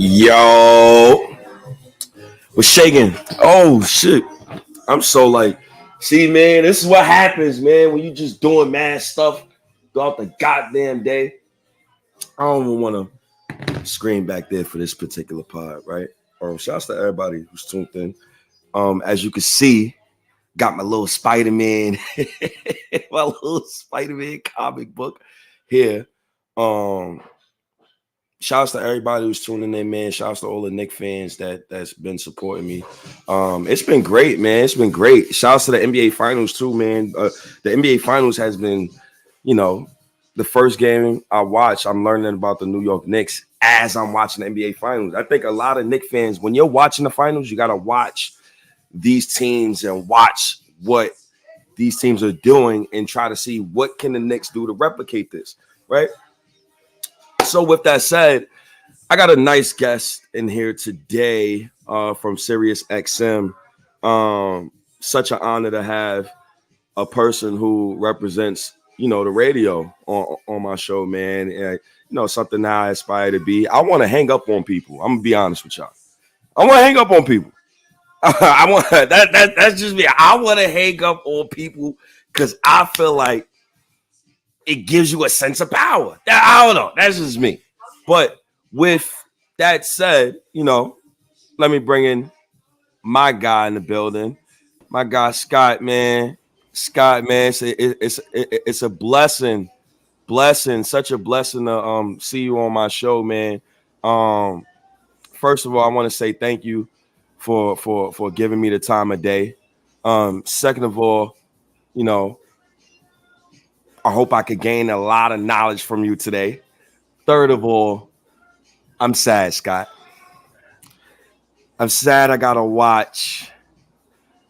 Yo, what's shaking? Oh shit! I'm so like, see, man, this is what happens, man, when you just doing mad stuff throughout the goddamn day. I don't even want to scream back there for this particular pod, right? Shouts to everybody who's tuned in. As you can see, got my little Spider-Man, my little Spider-Man comic book here. Shouts to everybody who's tuning in, man. Shouts to all the Knick fans that's been supporting me. It's been great, man. It's been great. Shouts to the NBA Finals too, man. The NBA Finals has been, the first game I watched. I'm learning about the New York Knicks as I'm watching the NBA Finals. I think a lot of Knick fans, when you're watching the finals, you gotta watch these teams and watch what these teams are doing and try to see what can the Knicks do to replicate this, right? So with that said, I got a nice guest in here today from Sirius XM. Such an honor to have a person who represents, the radio on my show, man. And, something that I aspire to be. I want to hang up on people. I'm gonna be honest with y'all. I want to hang up on people. I want that's just me. I want to hang up on people because I feel like it gives you a sense of power. I don't know. That's just me. But with that said, let me bring in my guy in the building. My guy, Scott, man. Scott, man, it's a blessing. Such a blessing to see you on my show, man. First of all, I want to say thank you for giving me the time of day. Second of all, I hope I could gain a lot of knowledge from you today. Third of all, I'm sad, Scott. I'm sad I gotta watch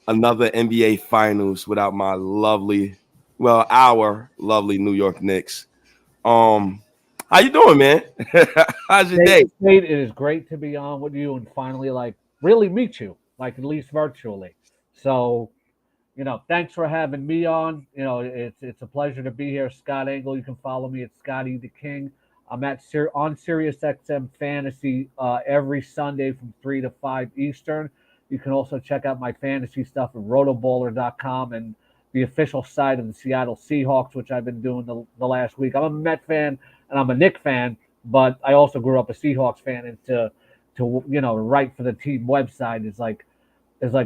another NBA Finals without our lovely New York Knicks. How you doing, man? How's your day? It is great to be on with you and finally, really meet you, at least virtually. So, thanks for having me on. It's a pleasure to be here. Scott Engel. You can follow me at Scotty the King. I'm on Sirius XM Fantasy every Sunday from 3 to 5 Eastern. You can also check out my fantasy stuff at rotoballer.com and the official site of the Seattle Seahawks, which I've been doing the last week. I'm a Met fan and I'm a Knick fan, but I also grew up a Seahawks fan, and to write for the team website is like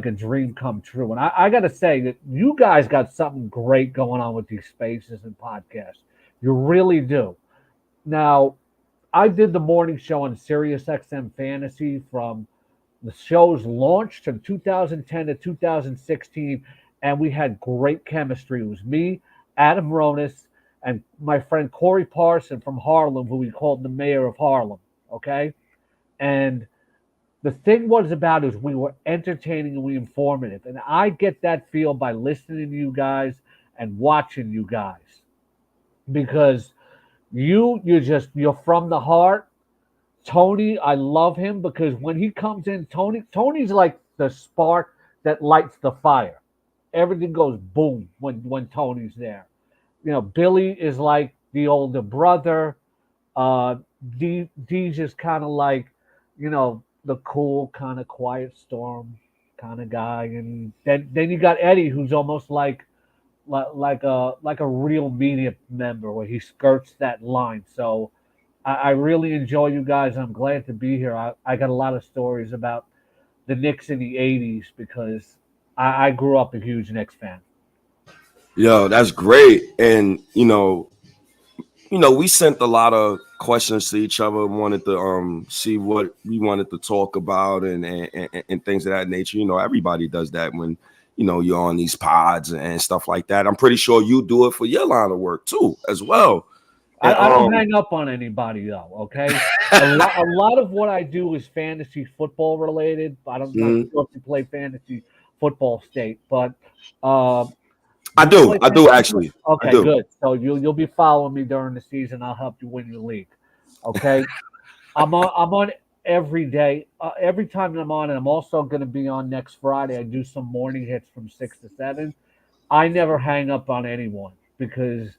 a dream come true. And I got to say that you guys got something great going on with these spaces and podcasts. You really do. Now, I did the morning show on Sirius XM Fantasy from the show's launch from 2010 to 2016, and we had great chemistry. It was me, Adam Ronis, and my friend Corey Parson from Harlem, who we called the mayor of Harlem, okay? And the thing was about is we were entertaining and we informative. And I get that feel by listening to you guys and watching you guys. Because you're from the heart. Tony, I love him because when he comes in, Tony's like the spark that lights the fire. Everything goes boom when Tony's there. Billy is like the older brother. D's just kind of like, the cool, kind of quiet storm kind of guy. And then you got Eddie, who's almost like a real media member where he skirts that line. So I really enjoy you guys. I'm glad to be here. I got a lot of stories about the Knicks in the 80s because I grew up a huge Knicks fan. Yo, that's great. And, we sent a lot of questions to each other, wanted to see what we wanted to talk about and things of that nature. Everybody does that when, you're on these pods and stuff like that. I'm pretty sure you do it for your line of work too, as well. And, I don't hang up on anybody though, okay? a lot of what I do is fantasy football related. I don't know if you play fantasy football state, but I do actually. Okay, good. So you'll be following me during the season. I'll help you win your league. Okay, I'm on every day. Every time I'm on, and I'm also going to be on next Friday. I do some morning hits from 6 to 7. I never hang up on anyone because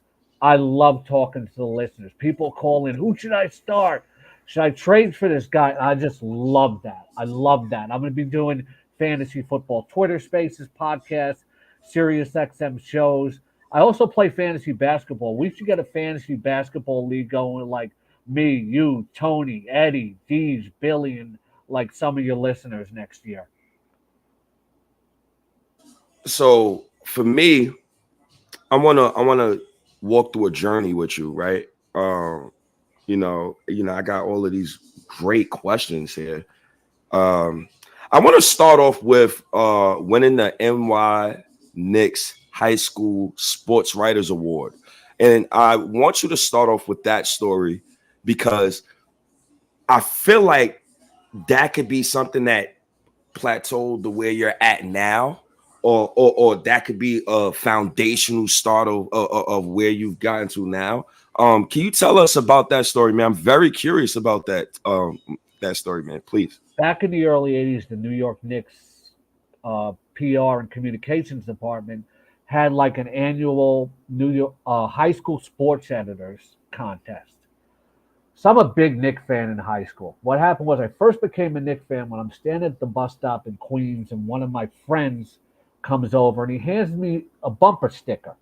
I love talking to the listeners. People call in, who should I start? Should I trade for this guy? I just love that. I love that. I'm going to be doing fantasy football Twitter Spaces, podcasts, Sirius XM shows. I also play fantasy basketball. We should get a fantasy basketball league going, like me, you, Tony, Eddie, Deej, Billy, and like some of your listeners next year. So for me, I wanna walk through a journey with you, right? I got all of these great questions here. Um, I want to start off with winning the Knicks High School Sports Writers Award. And I want you to start off with that story because I feel like that could be something that plateaued to where you're at now, or that could be a foundational start of where you've gotten to now. Can you tell us about that story, man? I'm very curious about that story, man. Please. Back in the early 80s, the New York Knicks PR and communications department had like an annual New York high school sports editors contest. So I'm a big Knick fan in high school. What happened was I first became a Knick fan when I'm standing at the bus stop in Queens, and one of my friends comes over and he hands me a bumper sticker,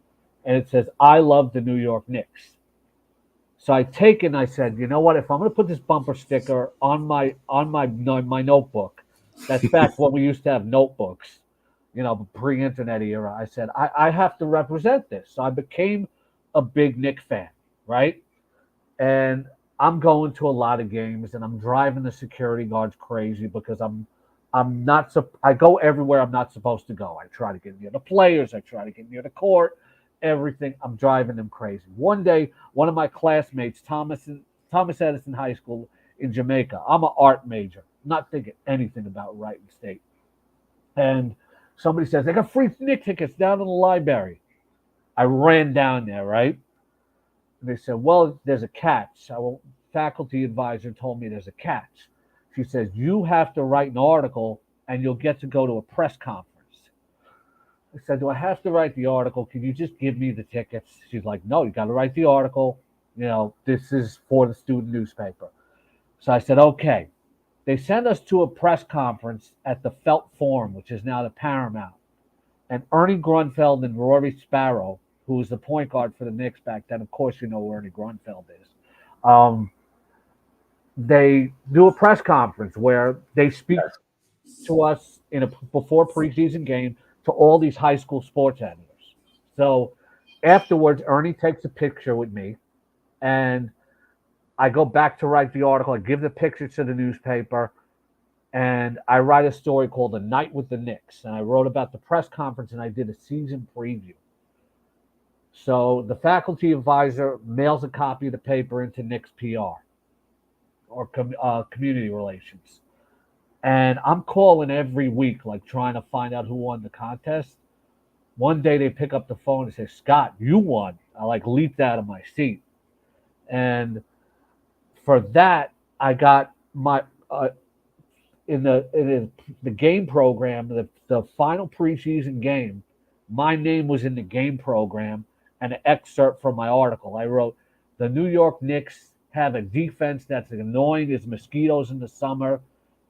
and it says, "I love the New York Knicks." So I take it and I said, you know what? If I'm going to put this bumper sticker on my notebook, that's back when we used to have notebooks, pre-internet era. I said I have to represent this. So I became a big Knick fan, right? And I'm going to a lot of games, and I'm driving the security guards crazy because I'm not. I go everywhere I'm not supposed to go. I try to get near the players. I try to get near the court. Everything. I'm driving them crazy. One day, one of my classmates, Thomas Edison High School in Jamaica. I'm an art major, not thinking anything about writing state. And somebody says, "They got free Knick tickets down in the library." I ran down there, right? And they said, "Well, there's a catch." Faculty advisor told me there's a catch. She says, "You have to write an article and you'll get to go to a press conference." I said, "Do I have to write the article? Can you just give me the tickets?" She's like, "No, you got to write the article. This is for the student newspaper." So I said, "Okay." They sent us to a press conference at the Felt Forum, which is now the Paramount. And Ernie Grunfeld and Rory Sparrow, who was the point guard for the Knicks back then, of course you know who Ernie Grunfeld is, they do a press conference where they speak to us before preseason game to all these high school sports editors. So afterwards, Ernie takes a picture with me, and I go back to write the article. I give the picture to the newspaper, and I write a story called "The Night with the Knicks." And I wrote about the press conference, and I did a season preview. So the faculty advisor mails a copy of the paper into Knicks PR or community relations. And I'm calling every week, like trying to find out who won the contest. One day they pick up the phone and say, "Scott, you won." I like leaped out of my seat. And for that, I got my in the game program, the final preseason game. My name was in the game program, and an excerpt from my article. I wrote, "The New York Knicks have a defense that's annoying as mosquitoes in the summer,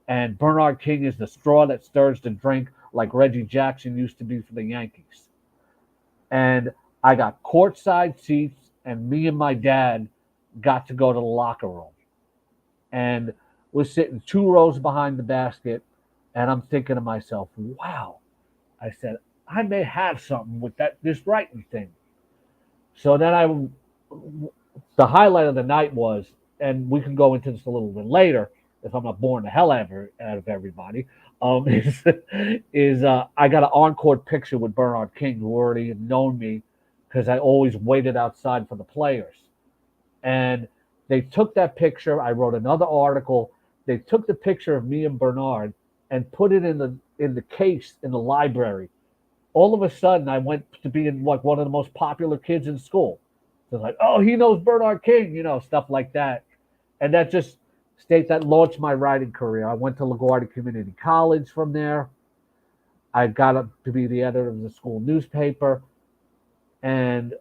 and Bernard King is the straw that stirs the drink like Reggie Jackson used to be for the Yankees." And I got courtside seats, and me and my dad got to go to the locker room. And we're sitting 2 rows behind the basket, and I'm thinking to myself, wow, I said, I may have something with this writing thing. So then the highlight of the night was, and we can go into this a little bit later if I'm not boring the hell out of everybody, is I got an encore picture with Bernard King, who already had known me because I always waited outside for the players. And they took that picture. I wrote another article. They took the picture of me and Bernard and put it in the case in the library. All of a sudden, I went to being like one of the most popular kids in school. So like, oh, he knows Bernard King, stuff like that. And that launched my writing career. I went to LaGuardia Community College from there. I got up to be the editor of the school newspaper. And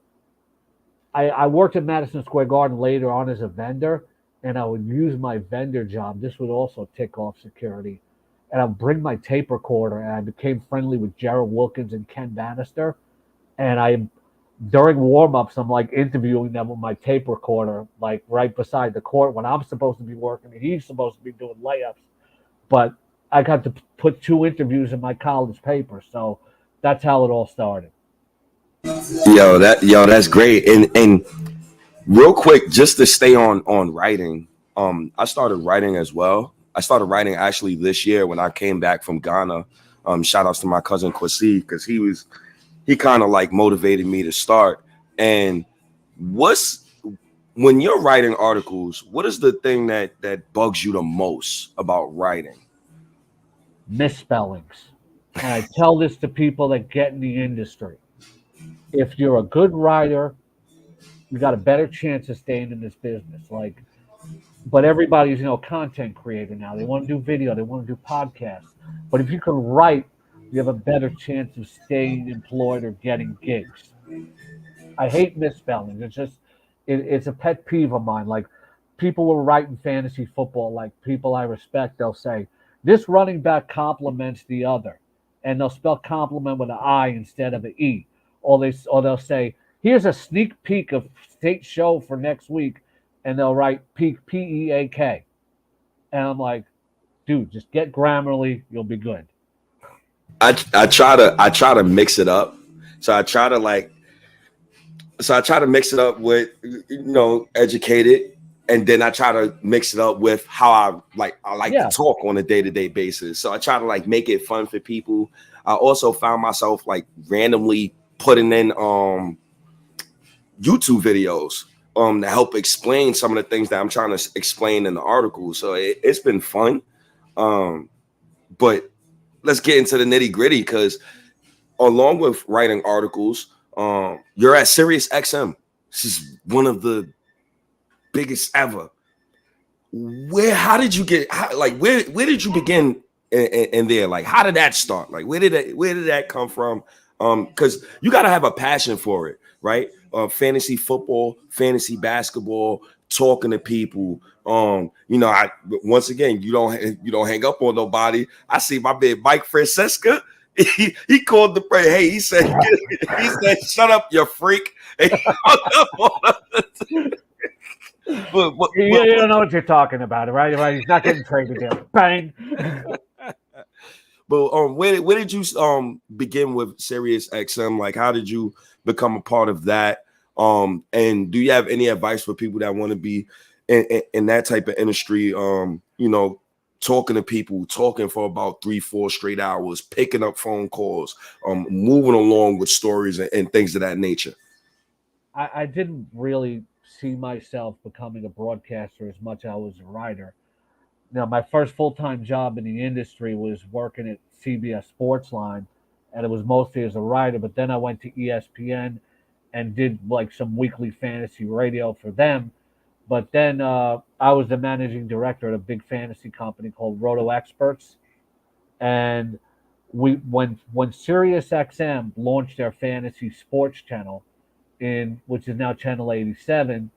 I worked at Madison Square Garden later on as a vendor. and I would use my vendor job. This would also tick off security. And I'd bring my tape recorder, and I became friendly with Gerald Wilkins and Ken Bannister. And during warm-ups, I'm like interviewing them with my tape recorder, like right beside the court when I'm supposed to be working and he's supposed to be doing layups. But I got to put 2 interviews in my college paper, so that's how it all started. That's great. And real quick, just to stay on writing, I started writing as well. I started writing actually this year when I came back from Ghana. Shout outs to my cousin Kwasi, because he kind of like motivated me to start. And what's when you're writing articles, what is the thing that bugs you the most about writing? Misspellings. And I tell this to people that get in the industry. If you're a good writer, you got a better chance of staying in this business. But everybody's, content creator now. They want to do video, they want to do podcasts. But if you can write, you have a better chance of staying employed or getting gigs. I hate misspelling. It's a pet peeve of mine. Like, people will write in fantasy football, like people I respect, they'll say, this running back compliments the other. And they'll spell compliment with an I instead of an E. Or they'll say, here's a sneak peek of state show for next week. And they'll write peak, P-E-A-K. And I'm like, dude, just get Grammarly, you'll be good. I try to mix it up. So I try to mix it up with educated, and then I try to mix it up with how I like to talk on a day-to-day basis. So I try to like make it fun for people. I also found myself like randomly putting in YouTube videos to help explain some of the things that I'm trying to explain in the article. So it's been fun. But let's get into the nitty-gritty, because along with writing articles, you're at Sirius XM. This is one of the biggest ever. How did you get? Where did you begin in there? Like, how did that start? Like, where did that come from? Because you got to have a passion for it, right? Fantasy football, fantasy basketball, talking to people. Once again, you don't hang up on nobody. I see my man Mike Francesca. He called the prayer. Hey, he said, "Shut up, you freak." You don't know what you're talking about, right? He's not getting traded there. Bang. But where did you begin with Sirius XM? Like, how did you become a part of that? And do you have any advice for people that want to be in that type of industry? Talking to people, talking for about 3-4 straight hours, picking up phone calls, moving along with stories and things of that nature. I didn't really see myself becoming a broadcaster as much as I was a writer. Now, my first full-time job in the industry was working at CBS Sportsline, and it was mostly as a writer. But then I went to ESPN and did like some weekly fantasy radio for them. But then I was the managing director at a big fantasy company called Roto Experts, and when Sirius XM launched their fantasy sports channel, which is now Channel 87,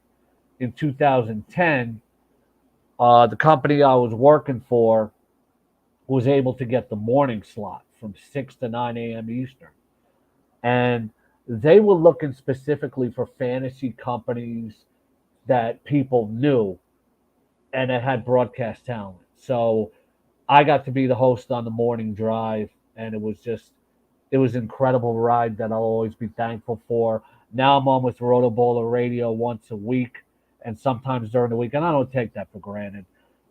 in 2010, the company I was working for was able to get the morning slot from 6 to 9 a.m. Eastern. And they were looking specifically for fantasy companies that people knew and that had broadcast talent. So I got to be the host on the morning drive, and it was an incredible ride that I'll always be thankful for. Now I'm on with Rotoballer Radio once a week and sometimes during the week, and I don't take that for granted.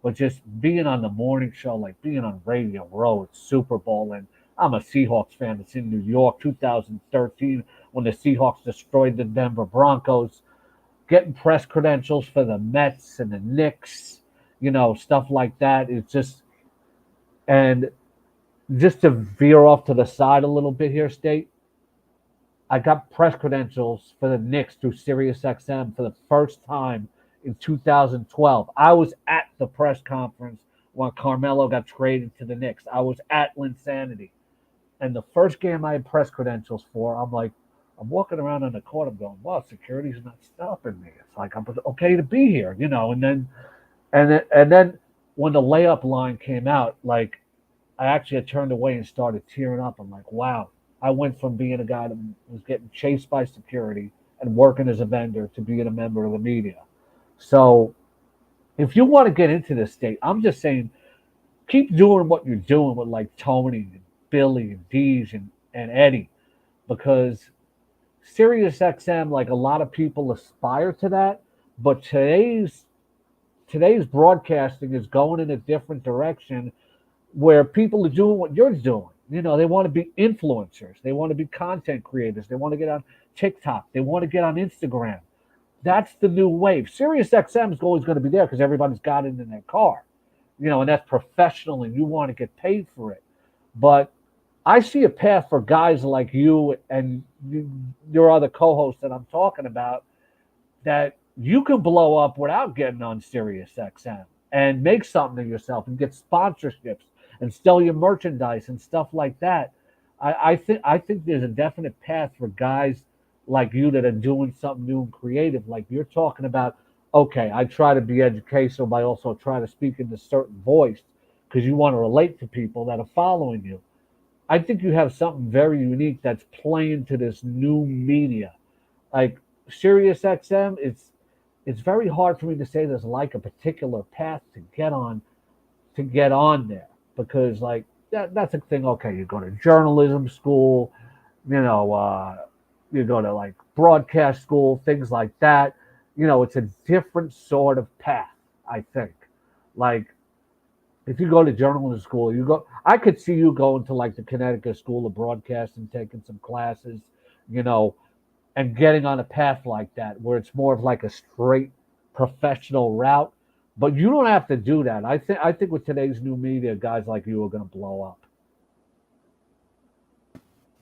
But just being on the morning show, like being on Radio Row, it's Super Bowl, and I'm a Seahawks fan. It's in New York, 2013, when the Seahawks destroyed the Denver Broncos. Getting press credentials for the Mets and the Knicks, stuff like that. It's just, and just to veer off to the side a little bit here, State, I got press credentials for the Knicks through SiriusXM for the first time in 2012. I was at the press conference when Carmelo got traded to the Knicks. I was at Linsanity. And the first game I had press credentials for, I'm walking around on the court. I'm going, well, security's not stopping me. It's like, I'm okay to be here, And then And then when the layup line came out, like I actually had turned away and started tearing up. I'm like, wow, I went from being a guy that was getting chased by security and working as a vendor to being a member of the media. So if you want to get into this state, I'm just saying keep doing what you're doing with like Tony and Billy and Deej and Eddie, because Sirius XM, like a lot of people aspire to that, but today's broadcasting is going in a different direction where people are doing what you're doing. You know, they want to be influencers, they want to be content creators, they want to get on TikTok, they want to get on Instagram. That's the new wave. Sirius XM is always going to be there because everybody's got it in their car, you know, and that's professional and you want to get paid for it. But I see a path for guys like you and your other co-hosts that I'm talking about, that you can blow up without getting on Sirius XM and make something of yourself and get sponsorships and sell your merchandise and stuff like that. I think there's a definite path for guys like you that are doing something new and creative. Like you're talking about, okay, I try to be educational, but I also try to speak in a certain voice because you want to relate to people that are following you. I think you have something very unique that's playing to this new media. Like Sirius XM, it's very hard for me to say there's like a particular path to get on there, because like that's a thing. Okay, you go to journalism school, you know, you go to like broadcast school, things like that. You know, it's a different sort of path. I think, like if you go to journalism school, you go. I could see you going to like the Connecticut School of Broadcasting, taking some classes, you know, and getting on a path like that where it's more of like a straight professional route. But you don't have to do that. I think with today's new media, guys like you are going to blow up.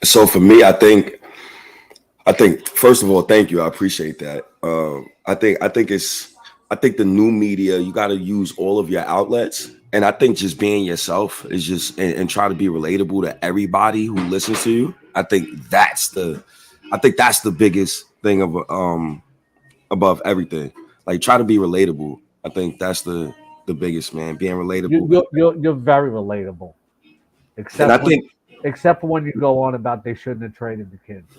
So for me, I think first of all, thank you. I appreciate that. I think the new media, you got to use all of your outlets, and I think just being yourself is just and try to be relatable to everybody who listens to you. I think that's the biggest thing of above everything. Like try to be relatable. I think that's the biggest, man. Being You, relatable, you're very relatable, and I except when think except for when you go on about they shouldn't have traded the kids.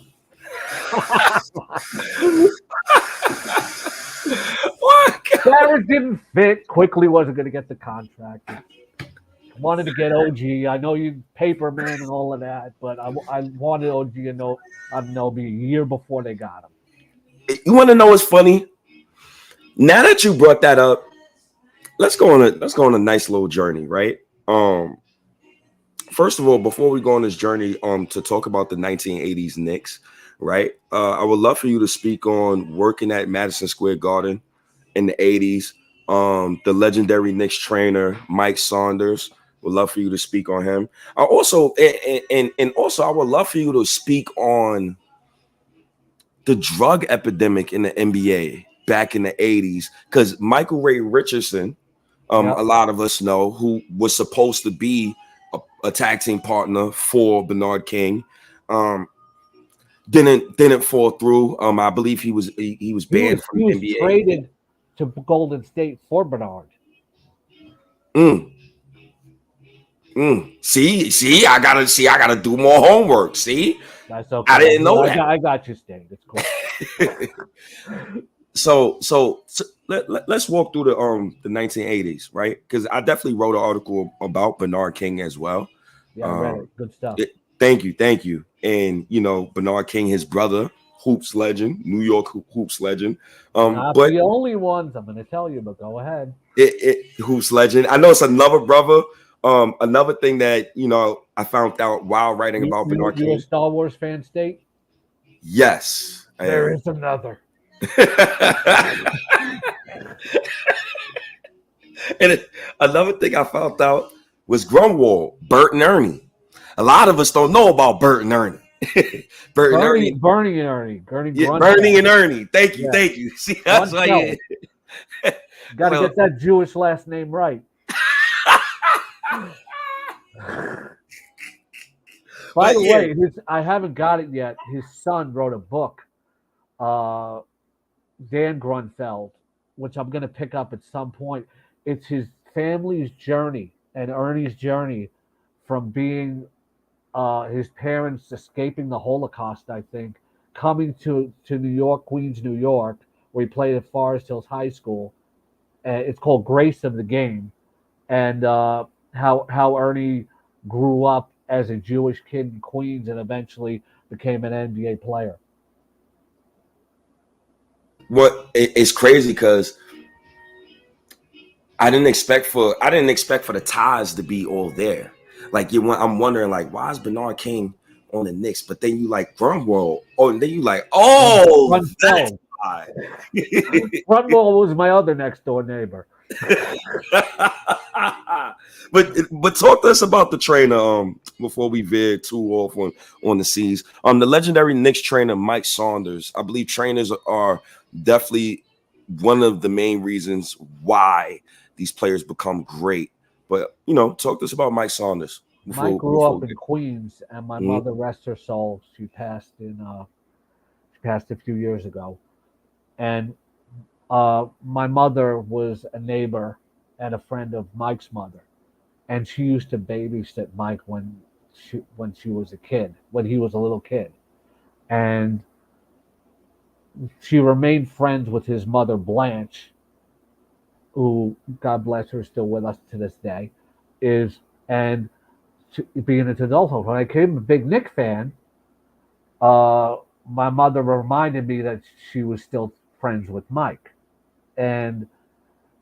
what? Barrett didn't fit. Quickly wasn't going to get the contract. Wanted to get OG. I know you paper man and all of that, but I wanted OG and no, I know be a year before they got him. You want to know what's funny? Now that you brought that up, let's go on a nice little journey, right? Um, First of all, before we go on this journey, to talk about the 1980s Knicks, right? I would love for you to speak on working at Madison Square Garden in the 80s. The legendary Knicks trainer Mike Saunders. Would love for you to speak on him. I also and also I would love for you to speak on the drug epidemic in the NBA back in the 80s, because Michael Ray Richardson, a Yep. lot of us know, who was supposed to be a tag team partner for Bernard King, um, didn't fall through. I believe he was He was banned from he the was NBA. traded to Golden State for Bernard. Mm, I gotta do more homework. See, That's I okay. didn't know that. I got you, State. It's cool. So let's walk through the 1980s, right? Because I definitely wrote an article about Bernard King as well. Yeah, I read Um, it. Good stuff. thank you. And Bernard King, his brother, hoops legend, New York hoops legend. Not But the only ones I'm going to tell you, but go ahead. it hoops legend. I know it's another brother. Another thing that I found out while writing You, about you, Bernard you a King. Star Wars fan, State? Yes, I There am. is another. And another thing I found out was Grunwald, Bert and Ernie. A lot of us don't know about Bert and Ernie. Bert and Ernie, Bernie and Ernie. Bernie yeah, Grunfeld. Bernie and Ernie. Thank you, Yeah. thank you. See, that's why Grunfeld. Got to well, get that Jewish last name right. By but the yeah, way, I haven't got it yet. His son wrote a book, uh, Dan Grunfeld, which I'm going to pick up at some point. it's his family's journey and Ernie's journey from being his parents escaping the Holocaust, I think, coming to New York, Queens, New York, where he played at Forest Hills High School. It's called Grace of the Game, and how Ernie grew up as a Jewish kid in Queens and eventually became an NBA player. It's crazy because I didn't expect for the ties to be all there. Like I'm wondering like why is Bernard King on the Knicks, but then you like Grunwald, and then you like that's why. Grunwald was my other next door neighbor. but talk to us about the trainer before we veer too off on the seas. The legendary Knicks trainer Mike Saunders. I believe trainers are definitely one of the main reasons why these players become great. But talk to us about Mike Saunders. Mike grew up in Queens, and my mother, rest her soul, she passed a few years ago, and my mother was a neighbor and a friend of Mike's mother, and she used to babysit Mike when she was a kid, when he was a little kid, and she remained friends with his mother Blanche, who, God bless her, is still with us to this day, and being into adulthood. When I became a big Knick fan, my mother reminded me that she was still friends with Mike. And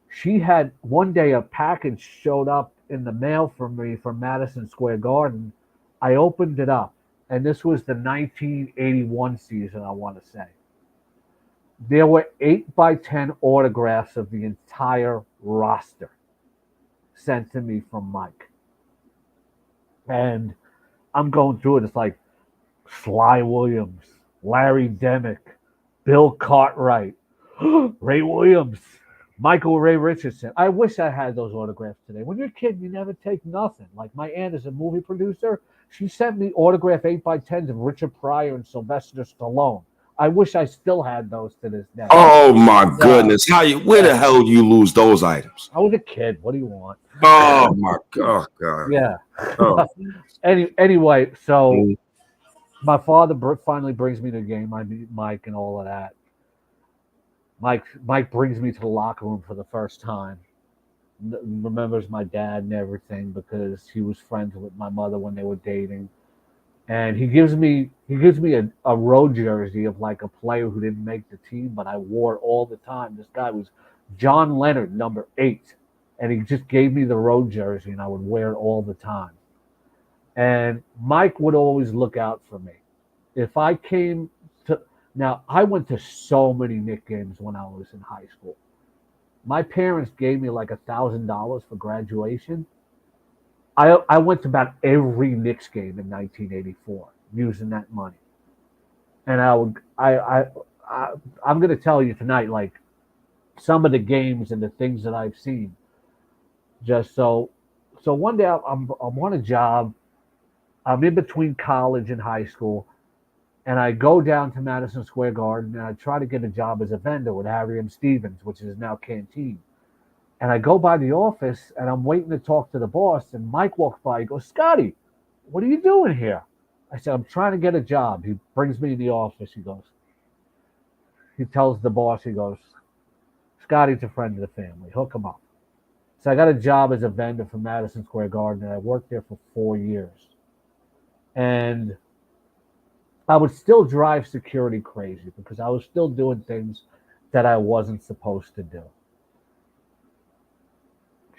she had one day a package showed up in the mail for me from Madison Square Garden. I opened it up, and this was the 1981 season, I want to say. There were 8x10 autographs of the entire roster sent to me from Mike. And I'm going through it. It's like Sly Williams, Larry Demick, Bill Cartwright, Ray Williams, Michael Ray Richardson. I wish I had those autographs today. When you're a kid, you never take nothing. Like my aunt is a movie producer. She sent me autograph 8x10s of Richard Pryor and Sylvester Stallone. I wish I still had those to this day. Oh my goodness! Where the hell do you lose those items? I was a kid. What do you want? Oh my God! Yeah. Oh. Anyway, so my father finally brings me to the game. I meet Mike and all of that. Mike brings me to the locker room for the first time. Remembers my dad and everything because he was friends with my mother when they were dating. And he gives me a road jersey of like a player who didn't make the team, but I wore it all the time. This guy was John Leonard, number 8. And he just gave me the road jersey, and I would wear it all the time. And Mike would always look out for me. If I came to – now, I went to so many Knick games when I was in high school. My parents gave me like $1,000 for graduation. I went to about every Knicks game in 1984 using that money. And I'm going to tell you tonight, like, some of the games and the things that I've seen. Just so one day I'm on a job. I'm in between college and high school, and I go down to Madison Square Garden and I try to get a job as a vendor with Harry M. Stevens, which is now Canteen. And I go by the office and I'm waiting to talk to the boss, and Mike walks by. He goes, "Scotty, what are you doing here?" I said, "I'm trying to get a job." He brings me in the office. He tells the boss, he goes, "Scotty's a friend of the family. Hook him up." So I got a job as a vendor for Madison Square Garden, and I worked there for 4 years. And I would still drive security crazy because I was still doing things that I wasn't supposed to do.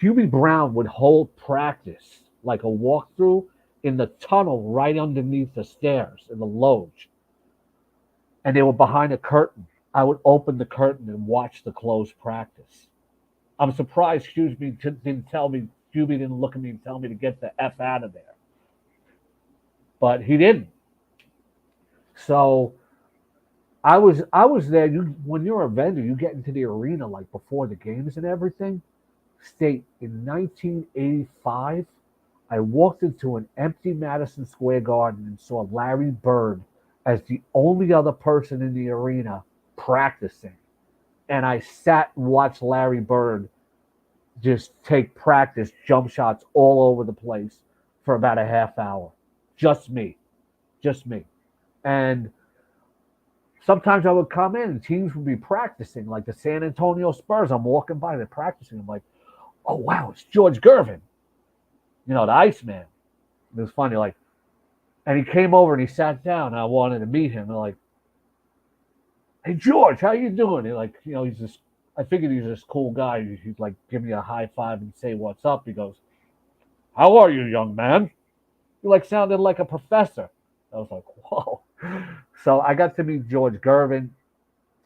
Hubie Brown would hold practice like a walkthrough in the tunnel right underneath the stairs in the loge. And they were behind a curtain. I would open the curtain and watch the closed practice. I'm surprised Hubie didn't look at me and tell me to get the F out of there. But he didn't. So I was there. When you're a vendor, you get into the arena like before the games and everything. State in 1985, I walked into an empty Madison Square Garden and saw Larry Bird as the only other person in the arena practicing. And I sat and watched Larry Bird just take practice jump shots all over the place for about a half hour. Just me. Just me. And sometimes I would come in and teams would be practicing, like the San Antonio Spurs. I'm walking by, they're practicing. I'm like, oh, wow, it's George Gervin, the Iceman. It was funny, like, and he came over and he sat down. And I wanted to meet him. And like, hey, George, how you doing? And like, he's this, I figured he's this cool guy. He'd like give me a high five and say, what's up? He goes, how are you, young man? He like sounded like a professor. I was like, whoa. So I got to meet George Gervin.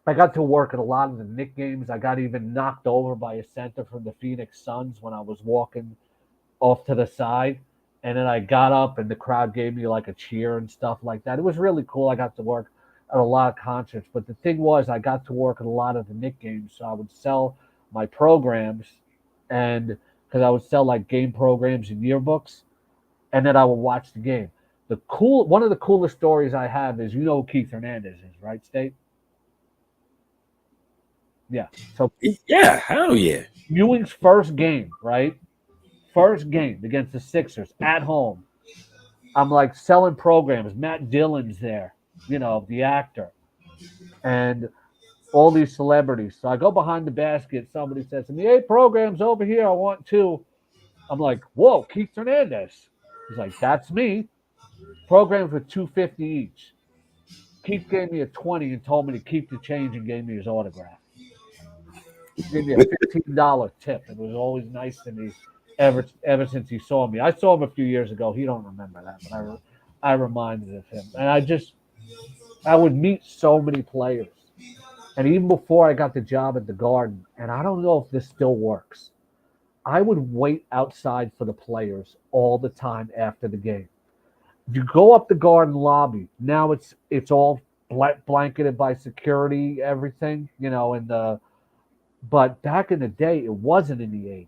I got to work at a lot of the Knick games. I got even knocked over by a center from the Phoenix Suns when I was walking off to the side. And then I got up and the crowd gave me like a cheer and stuff like that. It was really cool. I got to work at a lot of concerts. But the thing was, I got to work at a lot of the Knick games. So I would sell my programs, and because I would sell like game programs and yearbooks, and then I would watch the game. One of the coolest stories I have is, who Keith Hernandez is, right, State? Yeah. So yeah, hell yeah. Ewing's first game, right? First game against the Sixers at home. I'm like selling programs. Matt Dillon's there, the actor, and all these celebrities. So I go behind the basket. Somebody says to me, hey, programs over here. I want two. I'm like, whoa, Keith Hernandez. He's like, that's me. Programs with $250 each. Keith gave me a 20 and told me to keep the change and gave me his autograph. He gave me a $15 tip. It was always nice to me ever since he saw me. I saw him a few years ago. He don't remember that, but I reminded of him. And I would meet so many players. And even before I got the job at the Garden, and I don't know if this still works, I would wait outside for the players all the time after the game. You go up the Garden lobby. Now it's all blanketed by security, everything, but back in the day, it wasn't in the 80s.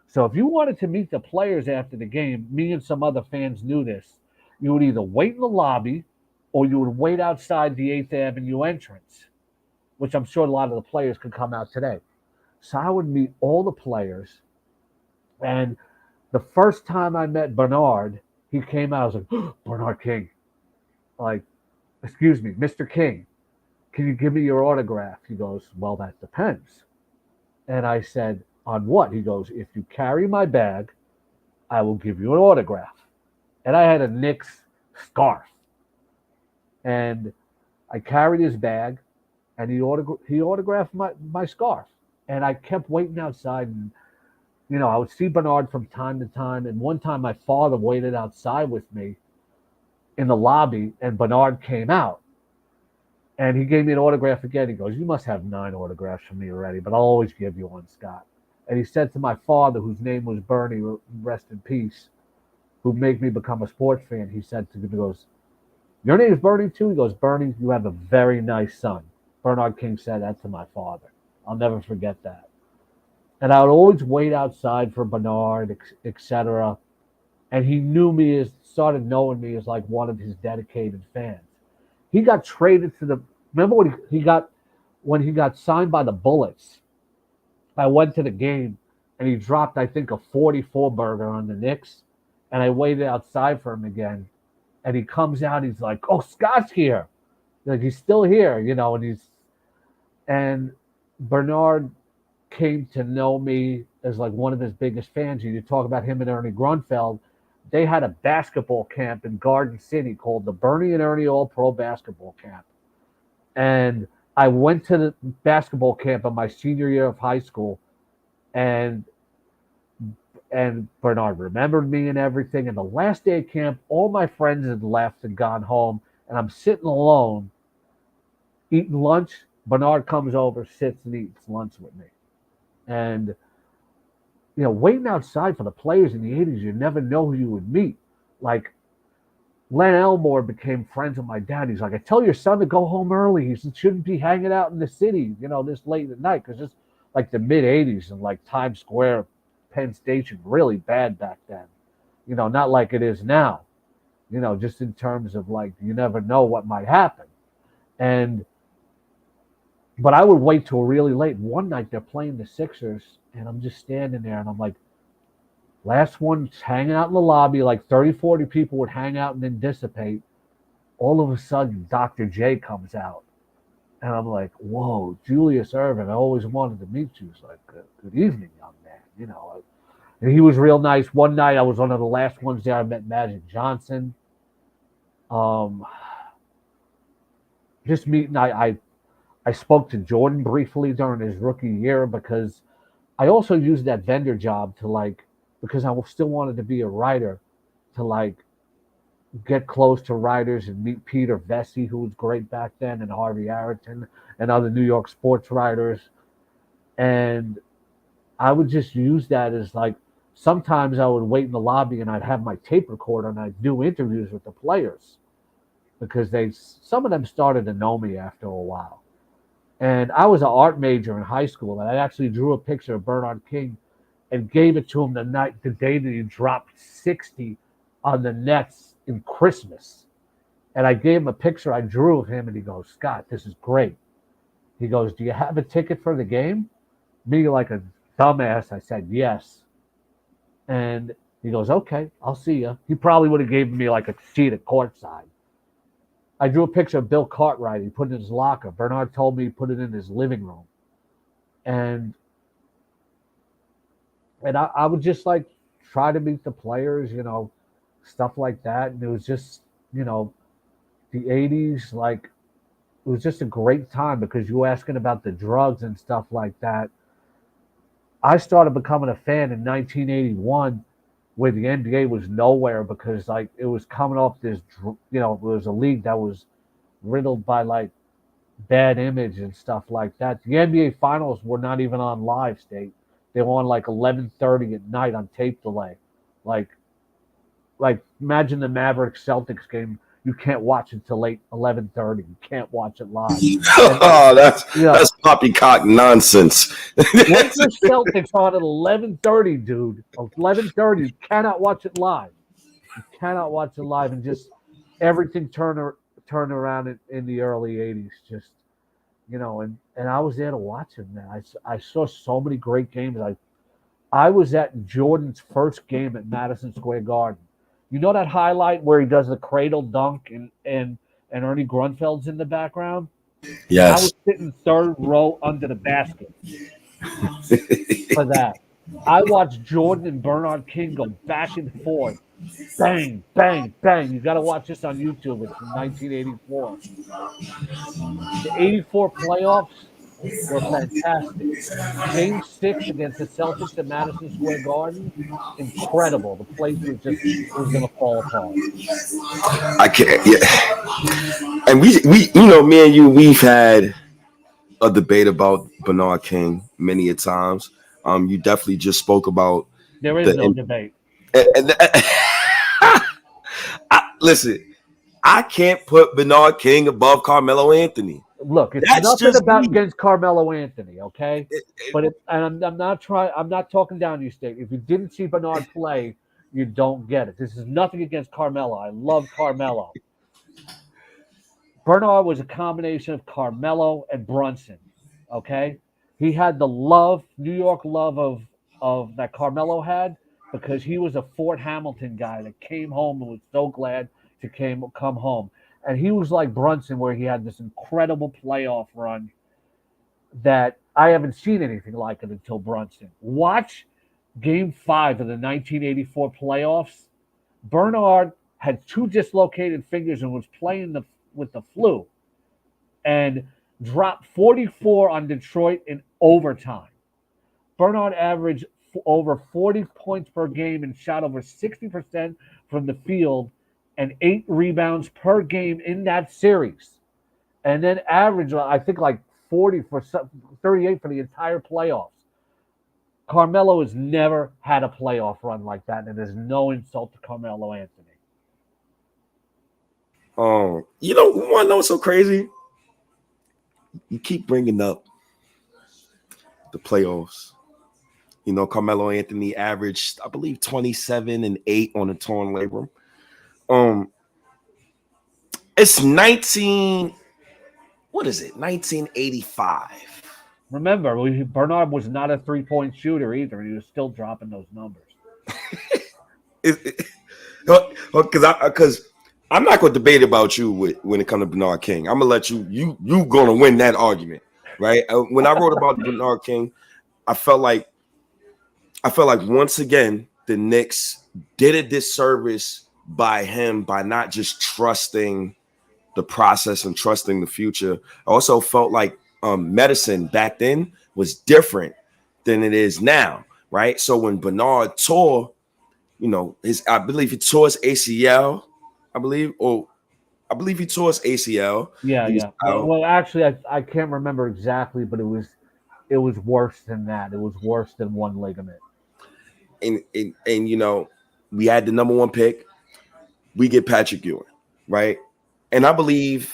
So if you wanted to meet the players after the game, me and some other fans knew this, you would either wait in the lobby or you would wait outside the 8th Avenue entrance, which I'm sure a lot of the players could come out today. So I would meet all the players. And the first time I met Bernard, he came out, I was like, oh, Bernard King. Like, excuse me, Mr. King, can you give me your autograph? He goes, well, that depends. And I said, on what? He goes, if you carry my bag, I will give you an autograph. And I had a Knicks scarf. And I carried his bag, and he autographed my scarf. And I kept waiting outside, and I would see Bernard from time to time. And one time my father waited outside with me in the lobby, and Bernard came out. And he gave me an autograph again. He goes, you must have 9 autographs from me already, but I'll always give you one, Scott. And he said to my father, whose name was Bernie, rest in peace, who made me become a sports fan, he said to me, he goes, your name is Bernie too? He goes, Bernie, you have a very nice son. Bernard King said that to my father. I'll never forget that. And I would always wait outside for Bernard, etc. And he started knowing me as like one of his dedicated fans. He got traded to remember when he got signed by the Bullets? I went to the game and he dropped, I think, a 44 burger on the Knicks. And I waited outside for him again. And he comes out, he's like, oh, Scott's here. Like, he's still here, and Bernard came to know me as like one of his biggest fans. You talk about him and Ernie Grunfeld. They had a basketball camp in Garden City called the Bernie and Ernie All-Pro Basketball Camp. And I went to the basketball camp in my senior year of high school, and Bernard remembered me and everything. And the last day of camp, all my friends had left and gone home, and I'm sitting alone eating lunch. Bernard comes over, sits and eats lunch with me. And, waiting outside for the players in the 80s, you never know who you would meet. Like, Len Elmore became friends with my dad. He's like, I tell your son to go home early. He shouldn't be hanging out in the city, this late at night, because it's like the mid-'80s and like Times Square, Penn Station, really bad back then. Not like it is now, just in terms of like, you never know what might happen. And But I would wait till really late. One night they're playing the Sixers, and I'm just standing there, and I'm like, last one's hanging out in the lobby, like 30, 40 people would hang out and then dissipate. All of a sudden, Dr. J comes out. And I'm like, whoa, Julius Erving, I always wanted to meet you. He's like, good evening, young man. And he was real nice. One night, I was one of the last ones there. I met Magic Johnson. Um, just meeting, I spoke to Jordan briefly during his rookie year because I also used that vendor job to because I still wanted to be a writer, to get close to writers and meet Peter Vesey, who was great back then, and Harvey Arrington and other New York sports writers. And I would just use that as sometimes I would wait in the lobby and I'd have my tape recorder and I'd do interviews with the players because some of them started to know me after a while. And I was an art major in high school, and I actually drew a picture of Bernard King and gave it to him the day that he dropped 60 on the Nets in Christmas. And I gave him a picture I drew of him, and he goes, Scott, this is great. He goes, do you have a ticket for the game? Me, like a dumbass, I said, yes. And he goes, okay, I'll see you. He probably would have given me like a seat at courtside. I drew a picture of Bill Cartwright. He put it in his locker. Bernard told me he put it in his living room. And I would just try to meet the players, stuff like that. And it was just, the 80s, it was just a great time because you were asking about the drugs and stuff like that. I started becoming a fan in 1981 where the NBA was nowhere because it was coming off this, it was a league that was riddled by bad image and stuff like that. The NBA finals were not even on live state. They were on 11:30 at night on tape delay. Like imagine the Mavericks Celtics game. You can't watch it till late 11:30. You can't watch it live. Oh, that's poppycock nonsense. Lakers Celtics on at 11:30, dude. 11:30. You cannot watch it live. You cannot watch it live, and just everything turned around in the early 80s. Just and I was there to watch him, man. I saw so many great games. I was at Jordan's first game at Madison Square Garden. You know that highlight where he does the cradle dunk and Ernie Grunfeld's in the background? Yes. I was sitting third row under the basket for that. I watched Jordan and Bernard King go back and forth. Bang, bang, bang. You got to watch this on YouTube. It's from 1984. The 84 playoffs were fantastic. Game 6 against the Celtics at Madison Square Garden, incredible. The place was going to fall apart. I can't. Yeah. And we, me and you, we've had a debate about Bernard King many a times. You definitely just spoke about. There is no debate. Listen, I can't put Bernard King above Carmelo Anthony. Look, it's nothing about against Carmelo Anthony, okay? But I'm not talking down to you, State. If you didn't see Bernard play, you don't get it. This is nothing against Carmelo. I love Carmelo. Bernard was a combination of Carmelo and Brunson, okay? He had the New York love of that Carmelo had because he was a Fort Hamilton guy that came home and was so glad to come home. And he was like Brunson, where he had this incredible playoff run that I haven't seen anything like it until Brunson. Watch Game 5 of the 1984 playoffs. Bernard had 2 dislocated fingers and was playing with the flu and dropped 44 on Detroit in overtime. Bernard averaged over 40 points per game and shot over 60% from the field and 8 rebounds per game in that series. And then averaged, I think, 38 for the entire playoffs. Carmelo has never had a playoff run like that, and there's no insult to Carmelo Anthony. You want to know what's so crazy? You keep bringing up the playoffs. Carmelo Anthony averaged, I believe, 27 and 8 on a torn labrum. It's 19. what is it, 1985. Remember, Bernard was not a 3-point shooter either. He was still dropping those numbers. Because I'm not going to debate about you when it comes to Bernard King. I'm gonna let you going to win that argument, right? When I wrote about Bernard King, I felt like once again the Knicks did a disservice by not just trusting the process and trusting the future. I also felt like medicine back then was different than it is now, right? So when Bernard tore, I believe he tore his ACL, I believe he tore his ACL. Yeah, yeah. Well, actually, I can't remember exactly, but it was worse than that. It was worse than one ligament. And we had the number 1 pick. We get Patrick Ewing, right? And I believe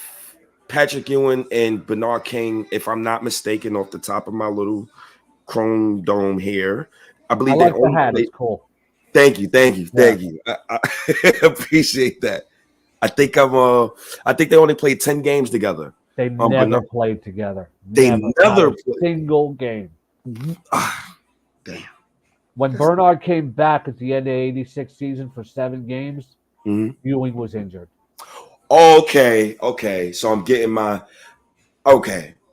Patrick Ewing and Bernard King, if I'm not mistaken, off the top of my little chrome dome here, I believe I like the hat. It's cool. Thank you. I appreciate that. I think they only played 10 games together. They never played together. They never played a single game. Damn. When Bernard came back at the end of '86 season for 7 games, Ewing was injured. Okay. So I'm getting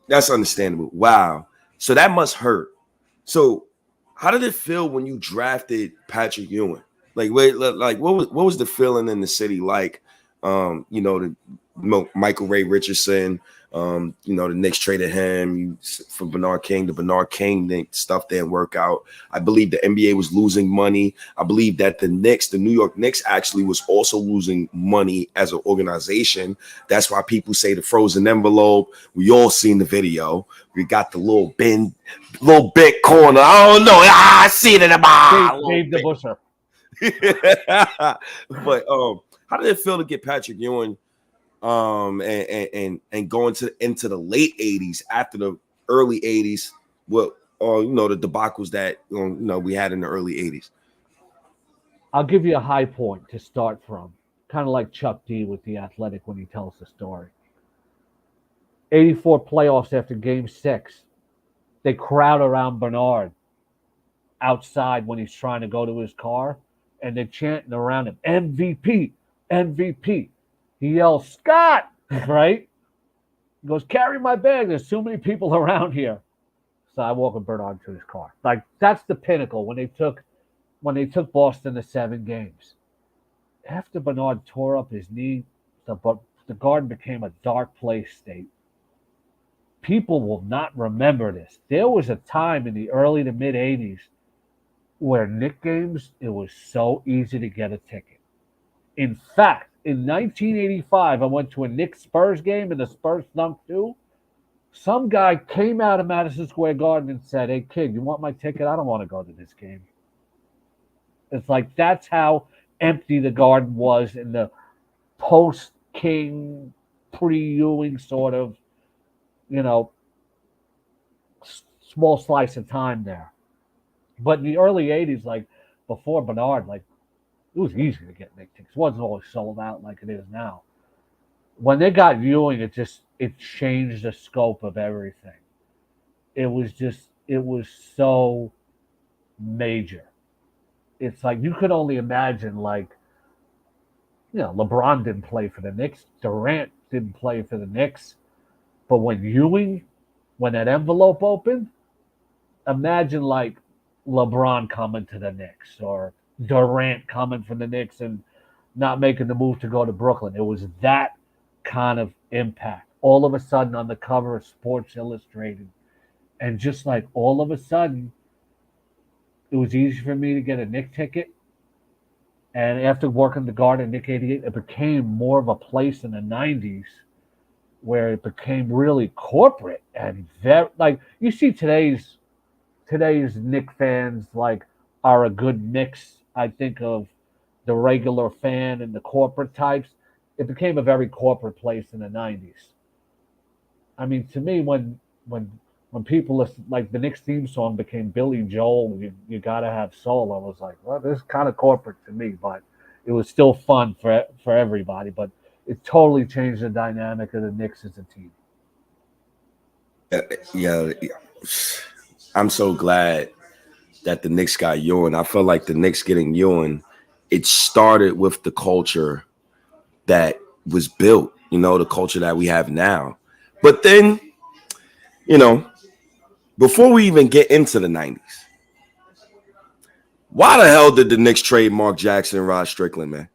that's understandable. Wow. So that must hurt. So how did it feel when you drafted Patrick Ewing? Like, what was the feeling in the city like? The Michael Ray Richardson, the Knicks traded him for Bernard King. The Bernard King stuff didn't work out. I believe the NBA was losing money. I believe that the New York Knicks actually was also losing money as an organization. That's why people say the frozen envelope. We all seen the video. We got the little bent corner. I don't know. I see it in the bar. Dave the Busher. But how did it feel to get Patrick Ewing and going into the late 80s after the early 80s? The debacles that we had in the early 80s. I'll give you a high point to start from, kind of like Chuck D with The Athletic when he tells the story. 84 playoffs after Game 6, they crowd around Bernard outside when he's trying to go to his car, and they're chanting around him, MVP, MVP. He yells, Scott, right? He goes, carry my bag. There's too many people around here. So I walk with Bernard to his car. Like, that's the pinnacle when they took Boston to 7 games. After Bernard tore up his knee, the Garden became a dark place state. People will not remember this. There was a time in the early to mid 80s where Knick games, it was so easy to get a ticket. In fact, in 1985, I went to a Knicks Spurs game and the Spurs stunk too. Some guy came out of Madison Square Garden and said, hey, kid, you want my ticket? I don't want to go to this game. It's like that's how empty the Garden was in the post-King, pre-Ewing sort of, small slice of time there. But in the early 80s, like before Bernard, like it was easy to get Knick tickets. It wasn't always sold out like it is now. When they got Ewing, it changed the scope of everything. It was so major. It's like you could only imagine, like, LeBron didn't play for the Knicks. Durant didn't play for the Knicks. But when that envelope opened, imagine like LeBron coming to the Knicks or Durant coming from the Knicks and not making the move to go to Brooklyn. It was that kind of impact. All of a sudden on the cover of Sports Illustrated. And just like all of a sudden, it was easy for me to get a Knick ticket. And after working the Garden, Knick 88, it became more of a place in the 90s where it became really corporate and very, like, you see today's Knick fans like are a good mix, I think, of the regular fan and the corporate types. It became a very corporate place in the 90s. I mean, to me, when people listen, like the Knicks theme song became Billy Joel, you gotta have soul. I was like, well, this is kind of corporate to me, but it was still fun for everybody. But it totally changed the dynamic of the Knicks as a team. Uh, yeah, I'm so glad that the Knicks got Ewan. I feel like the Knicks getting Ewan, it started with the culture that was built, the culture that we have now. But then, you know, before we even get into the 90s, why the hell did the Knicks trade Mark Jackson and Rod Strickland, man?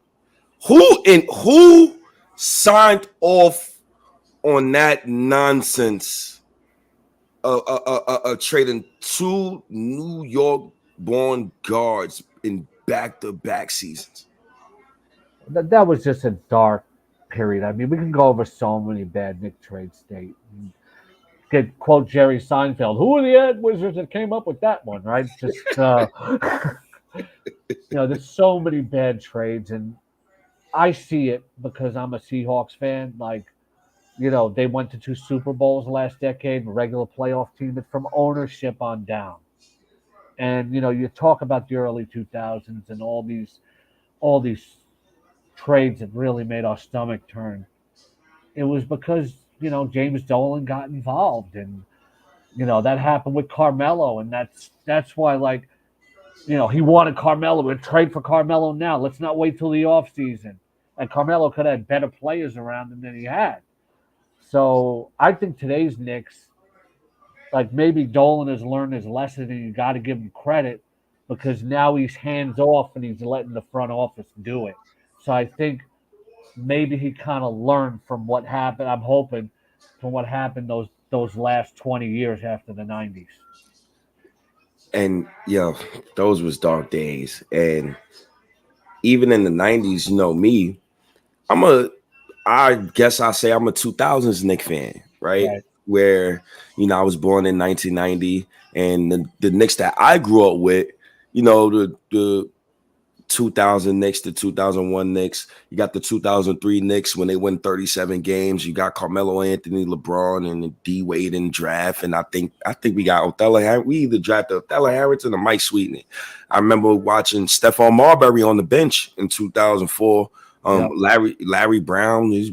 Who signed off on that nonsense trading two New York born guards in back-to-back seasons? That was just a dark period. I mean, we can go over so many bad Nick trade state. Could quote Jerry Seinfeld. Who are the ad wizards that came up with that one? Right? Just there's so many bad trades, and I see it because I'm a Seahawks fan. Like, they went to two Super Bowls last decade, regular playoff team. It's from ownership on down. And you talk about the early 2000s and all these trades that really made our stomach turn. It was because James Dolan got involved, and that happened with Carmelo, and that's why, like, he wanted Carmelo. We'd trade for Carmelo now. Let's not wait till the offseason. And Carmelo could have had better players around him than he had. So I think today's Knicks, like, maybe Dolan has learned his lesson, and you got to give him credit because now he's hands off and he's letting the front office do it. So I think maybe he kind of learned from what happened. I'm hoping from what happened those last 20 years after the 90s. And those was dark days. And even in the 90s, me, I'm a I guess I say I'm a 2000s Knicks fan, right? Right. Where I was born in 1990, and the Knicks that I grew up with, the 2000 Knicks, the 2001 Knicks. You got the 2003 Knicks when they win 37 games. You got Carmelo Anthony, LeBron, and D Wade in draft. And I think we got Othello. We either drafted Othello Harrington or Mike Sweetney. I remember watching Stephon Marbury on the bench in 2004. Yep. Larry Brown is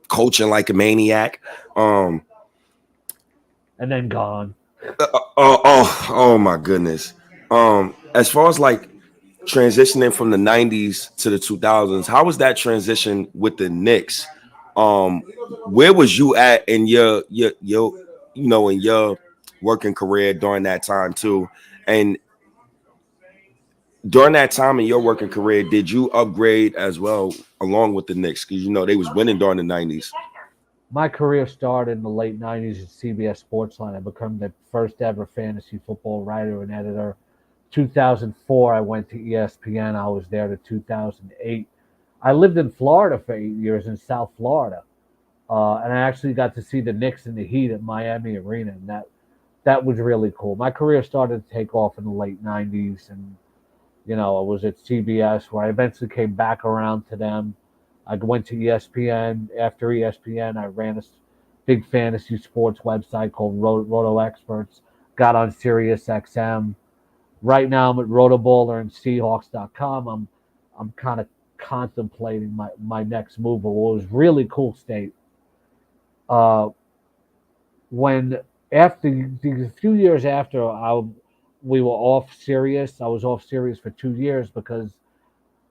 coaching like a maniac. And then gone. Oh my goodness. As far as like transitioning from the 90s to the 2000s, how was that transition with the Knicks? Where was you at in your in your working career during that time too? And during that time in your working career, did you upgrade as well along with the Knicks? Because they was winning during the 90s. My career started in the late 90s at CBS Sportsline. I became the first ever fantasy football writer and editor. 2004, I went to ESPN. I was there to 2008. I lived in Florida for 8 years in South Florida. And I actually got to see the Knicks and the Heat at Miami Arena. And that was really cool. My career started to take off in the late 90s. And, I was at CBS where I eventually came back around to them. I went to ESPN. After ESPN, I ran a big fantasy sports website called Roto Experts. Got on Sirius XM. Right now, I'm at Rotoballer and Seahawks.com. I'm kind of contemplating my next move. But what was really cool, State, when after a few years after we were off Sirius, I was off Sirius for 2 years because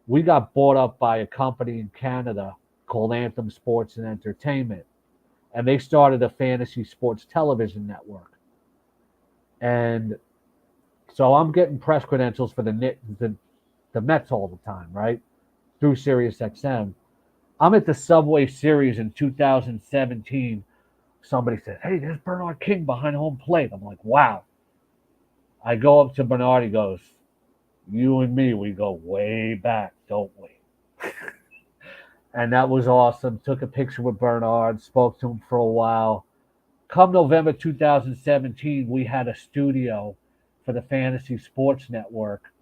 we got bought up by a company in Canada called Anthem Sports and Entertainment, and they started a fantasy sports television network. And so I'm getting press credentials for the Mets all the time, right? Through Sirius XM. I'm at the Subway Series in 2017. Somebody said, "Hey, there's Bernard King behind home plate." I'm like, wow. I go up to Bernard. He goes, "You and me, we go way back, don't we?" And that was awesome. Took a picture with Bernard, spoke to him for a while. Come November 2017, we had a studio for the Fantasy Sports Network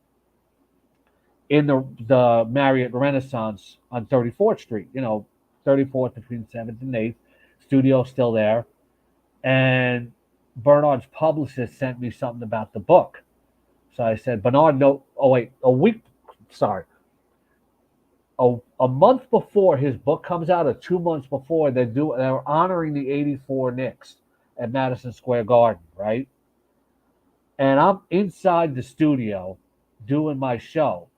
in the Marriott Renaissance on 34th Street, 34th between 7th and 8th. Studio's still there. And Bernard's publicist sent me something about the book. So I said, Bernard, no, oh, wait, a month before his book comes out, or 2 months before, they're honoring the '84 Knicks. at Madison Square Garden, right? And I'm inside the studio doing my show.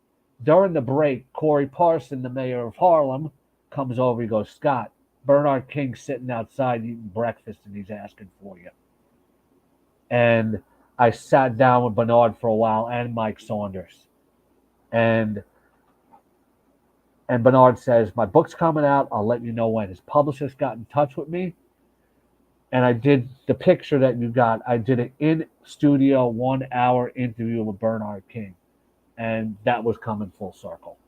During the break, Corey Parson, the mayor of Harlem, comes over. He goes, Scott, Bernard King's sitting outside eating breakfast and he's asking for you. And I sat down with Bernard for a while and Mike Saunders. And Bernard says, my book's coming out. I'll let you know when. His publicist got in touch with me. And I did the picture that you got. I did an in-studio 1 hour interview with Bernard King. And that was coming full circle.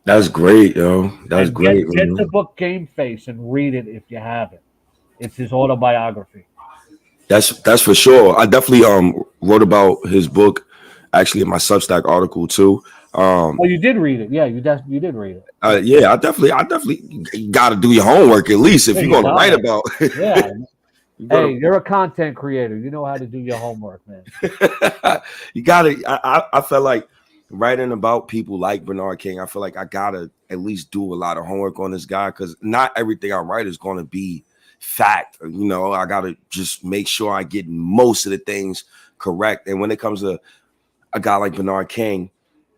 That's great, yo. That's And great, get man. the book Game Face and read it if you haven't. It's his autobiography. That's for sure. I definitely wrote about his book actually in my Substack article too. Oh, you did read it. Yeah, you did read it. Yeah, I definitely got to do your homework at least if Yeah, you're you going to got write it. about. Yeah. You Hey, you're a content creator. You know how to do your homework, man. you gotta. I felt like writing about people like Bernard King. I feel like I gotta at least do a lot of homework on this guy because not everything I write is going to be fact. You know, I gotta just make sure I get most of the things correct. And when it comes to a guy like Bernard King,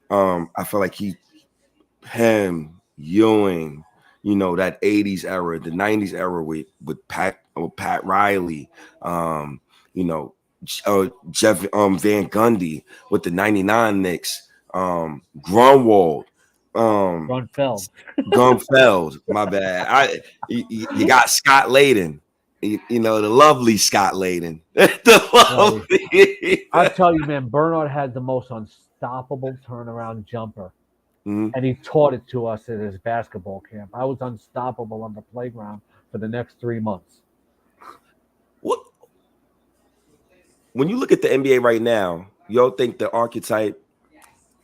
I feel like him, Ewing, you know, that 80s era, the 90s era with Pat Riley, you know, Jeff Van Gundy with the 99 Knicks, Grunwald, Grunfeld. Gunfeld, my bad. You got Scott Layden. You know, the lovely Scott Layden. The lovely. I tell you, man, Bernard had the most unstoppable turnaround jumper. Mhm. And he taught it to us at his basketball camp. I was unstoppable on the playground for the next 3 months. What? When you look at the NBA right now, you don't think the archetype,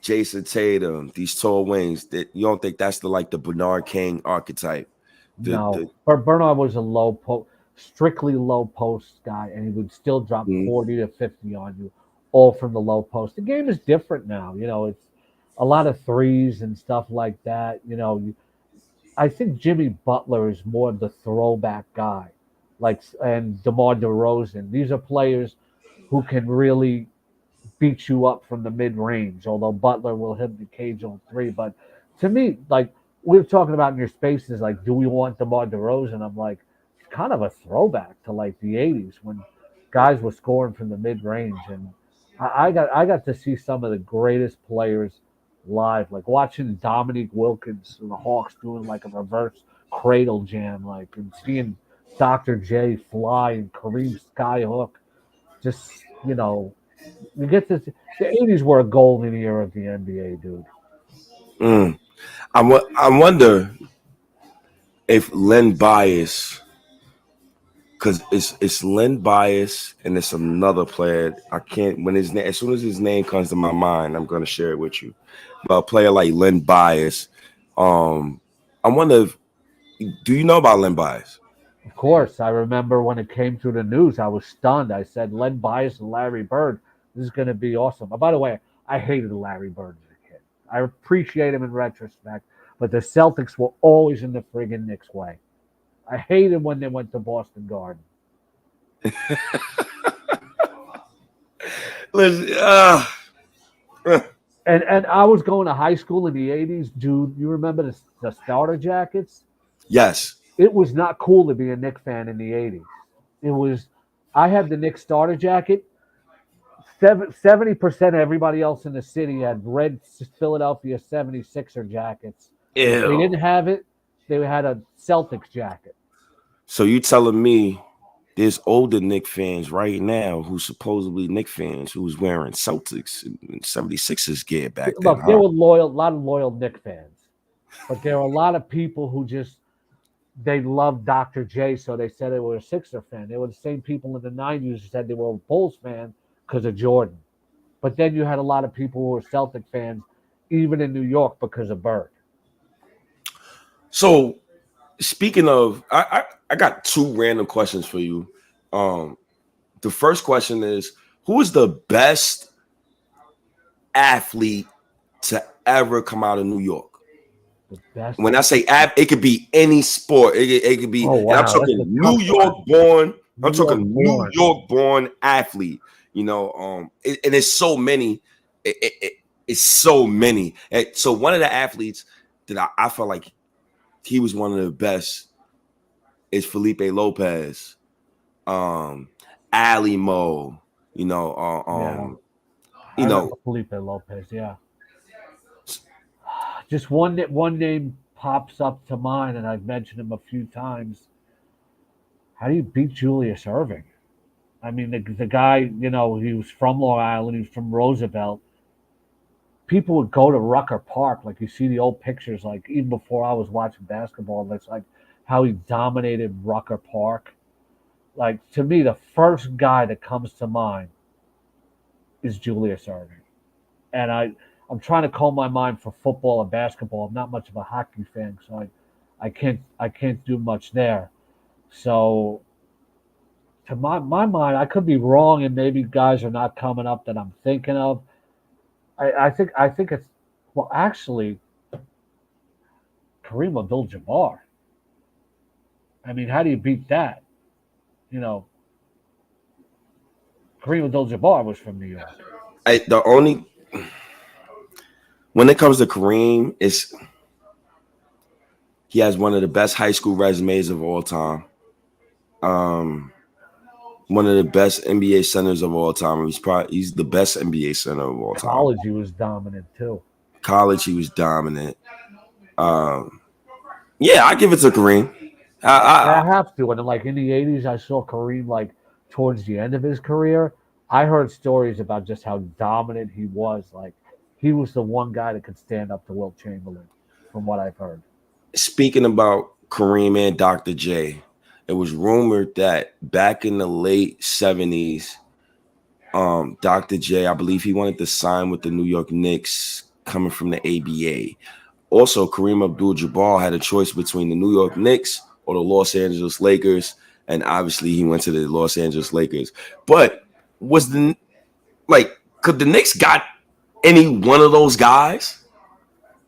Jason Tatum, these tall wings, that you don't think that's the Bernard King archetype? No, but Bernard was a strictly low post guy, and he would still drop 40 to 50 on you, all from the low post. The game is different now. You know, it's a lot of threes and stuff like that. You know, I think Jimmy Butler is more the throwback guy, and DeMar DeRozan. These are players who can really beat you up from the mid range. Although Butler will hit the occasional three, but to me, like we were talking about in your spaces, like, do we want DeMar DeRozan? I'm like, it's kind of a throwback to like the '80s when guys were scoring from the mid range, and I got to see some of the greatest players live, like watching Dominique Wilkins and the Hawks doing like a reverse cradle jam, like, and seeing Dr. J fly and Kareem Skyhook. Just, you know, you get this. The '80s were a golden era of the NBA, dude. I wonder if Len Bias, because it's Len Bias and it's another player. I can't when his name as soon as his name comes to my mind, I'm gonna share it with you. But a player like Len Bias, I wonder if do you know about Len Bias? Of course, I remember when it came through the news, I was stunned. I said, Len Bias and Larry Bird, this is going to be awesome. Oh, by the way, I hated Larry Bird as a kid. I appreciate him in retrospect, but the Celtics were always in the friggin' Knicks way. I hated when they went to Boston Garden. Listen, And I was going to high school in the '80s, dude. You remember the starter jackets? yes. It was not cool to be a Knicks fan in the '80s. It was. I had the Knicks starter jacket. 70% of everybody else in the city had red Philadelphia 76er jackets. If they Ew. didn't have it, they had a Celtics jacket. So you telling me there's older Knicks fans right now who supposedly Knicks fans who's wearing Celtics and 76ers gear back then, Look, there huh? were a lot of loyal Knicks fans, but there were a lot of people who just they loved Dr. J, so they said they were a Sixer fan. They were the same people in the '90s who said they were a Bulls fan because of Jordan. But then you had a lot of people who were Celtic fans, even in New York, because of Bird. So speaking of, I got two random questions for you. The first question is, who is the best athlete to ever come out of New York? The best. When I say it could be any sport. It could be, Oh and I'm wow, that's talking a New tough one. York born. I'm New York talking New born. York born athlete. And it's so many. It's so many. And so one of the athletes that I felt like he was one of the best is Felipe Lopez, Ali Mo. You know, Yeah, you I know, remember Felipe Lopez. Yeah, just one name pops up to mind, and I've mentioned him a few times. How do you beat Julius Irving? I mean, the guy, he was from Long Island, he was from Roosevelt. People would go to Rucker Park, like you see the old pictures, like even before I was watching basketball, that's like how he dominated Rucker Park. Like to me, the first guy that comes to mind is Julius Irving. And I'm trying to calm my mind for football and basketball. I'm not much of a hockey fan, so I can't do much there. So to my mind, I could be wrong, and maybe guys are not coming up that I'm thinking of. I think it's well, actually, Kareem Abdul-Jabbar. I mean, how do you beat that? You know, Kareem Abdul-Jabbar was from New York. the only when it comes to Kareem, he has one of the best high school resumes of all time. Um, One of the best NBA centers of all time. He's the best NBA center of all time. College, he was dominant too. College, he was dominant. Um, yeah, I give it to Kareem. Yeah, I, I have to. And then, like in the '80s, I saw Kareem like towards the end of his career. I heard stories about just how dominant he was. Like he was the one guy that could stand up to Wilt Chamberlain, from what I've heard. Speaking about Kareem and Dr. J, it was rumored that back in the late '70s, Dr. J, I believe he wanted to sign with the New York Knicks coming from the ABA. Also, Kareem Abdul-Jabbar had a choice between the New York Knicks or the Los Angeles Lakers, and obviously he went to the Los Angeles Lakers. But was could the Knicks got any one of those guys?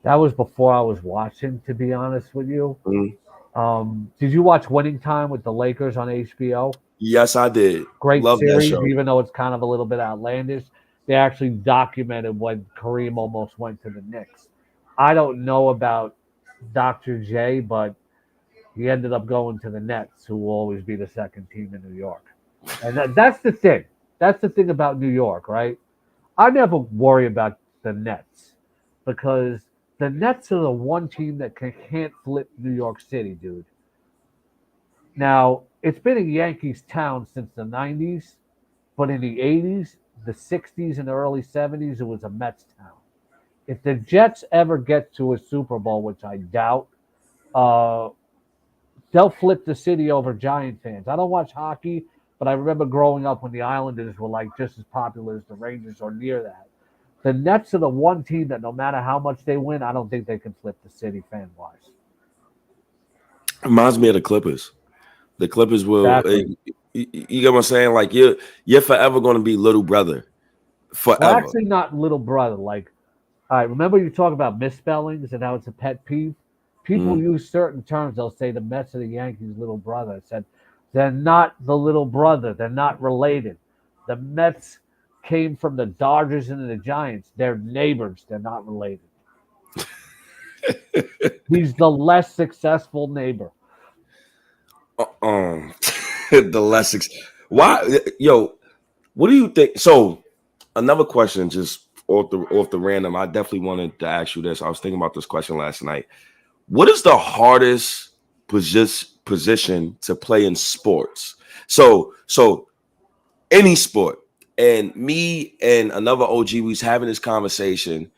That was before I was watching, to be honest with you. Mhm. Did you watch Winning Time with the Lakers on HBO? Yes, I did. Great Love that series, show. even though it's kind of a little bit outlandish. They actually documented when Kareem almost went to the Knicks. I don't know about Dr. J, but he ended up going to the Nets, who will always be the second team in New York. And that's the thing. That's the thing about New York, right? I never worry about the Nets because the Nets are the one team that can't flip New York City, dude. Now, it's been a Yankees town since the 90s, but in the 80s, the 60s, and the early 70s, it was a Mets town. If the Jets ever get to a Super Bowl, which I doubt, uh, they'll flip the city over Giant fans. I don't watch hockey, but I remember growing up when the Islanders were like just as popular as the Rangers or near that. The Nets are the one team that no matter how much they win, I don't think they can flip the city fan wise. Reminds me of the Clippers. The Clippers will. Exactly. You get what I'm saying? Like you're forever going to be little brother, Well, forever. actually, not little brother. Like, all right, remember you talk about misspellings and how it's a pet peeve? People Mhm. use certain terms. They'll say the Mets are the Yankees' little brother. I said, they're not the little brother. They're not related. The Mets came from the Dodgers and the Giants. They're neighbors. They're not related. He's the less successful neighbor. um, the Lessons. Why, yo? What do you think? So, another question, just off the random. I definitely wanted to ask you this. I was thinking about this question last night. What is the hardest position to play in sports? So any sport. And me and another OG, we was having this conversation,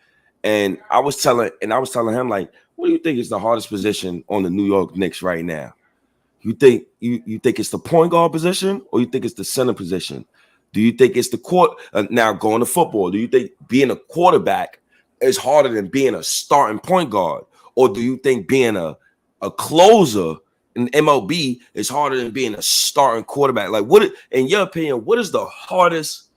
and I was telling him like, what do you think is the hardest position on the New York Knicks right now? You think it's the point guard position, or you think it's the center position? Do you think it's the court? Now going to football, do you think being a quarterback is harder than being a starting point guard, or do you think being a closer in MLB is harder than being a starting quarterback? Like, in your opinion, what is the hardest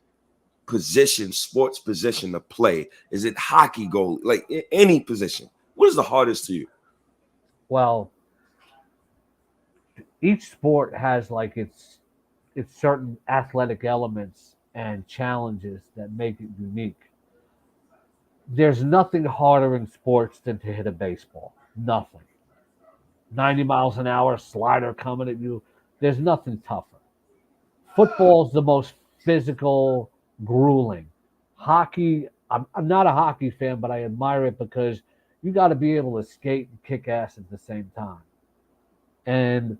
position, sports position to play? Is it hockey goal? Like any position? What is the hardest to you? Well, each sport has like its certain athletic elements and challenges that make it unique. There's nothing harder in sports than to hit a baseball. Nothing. 90 miles an hour slider coming at you. There's nothing tougher. Football's the most physical, grueling. Hockey, I'm not a hockey fan, but I admire it because you got to be able to skate and kick ass at the same time. And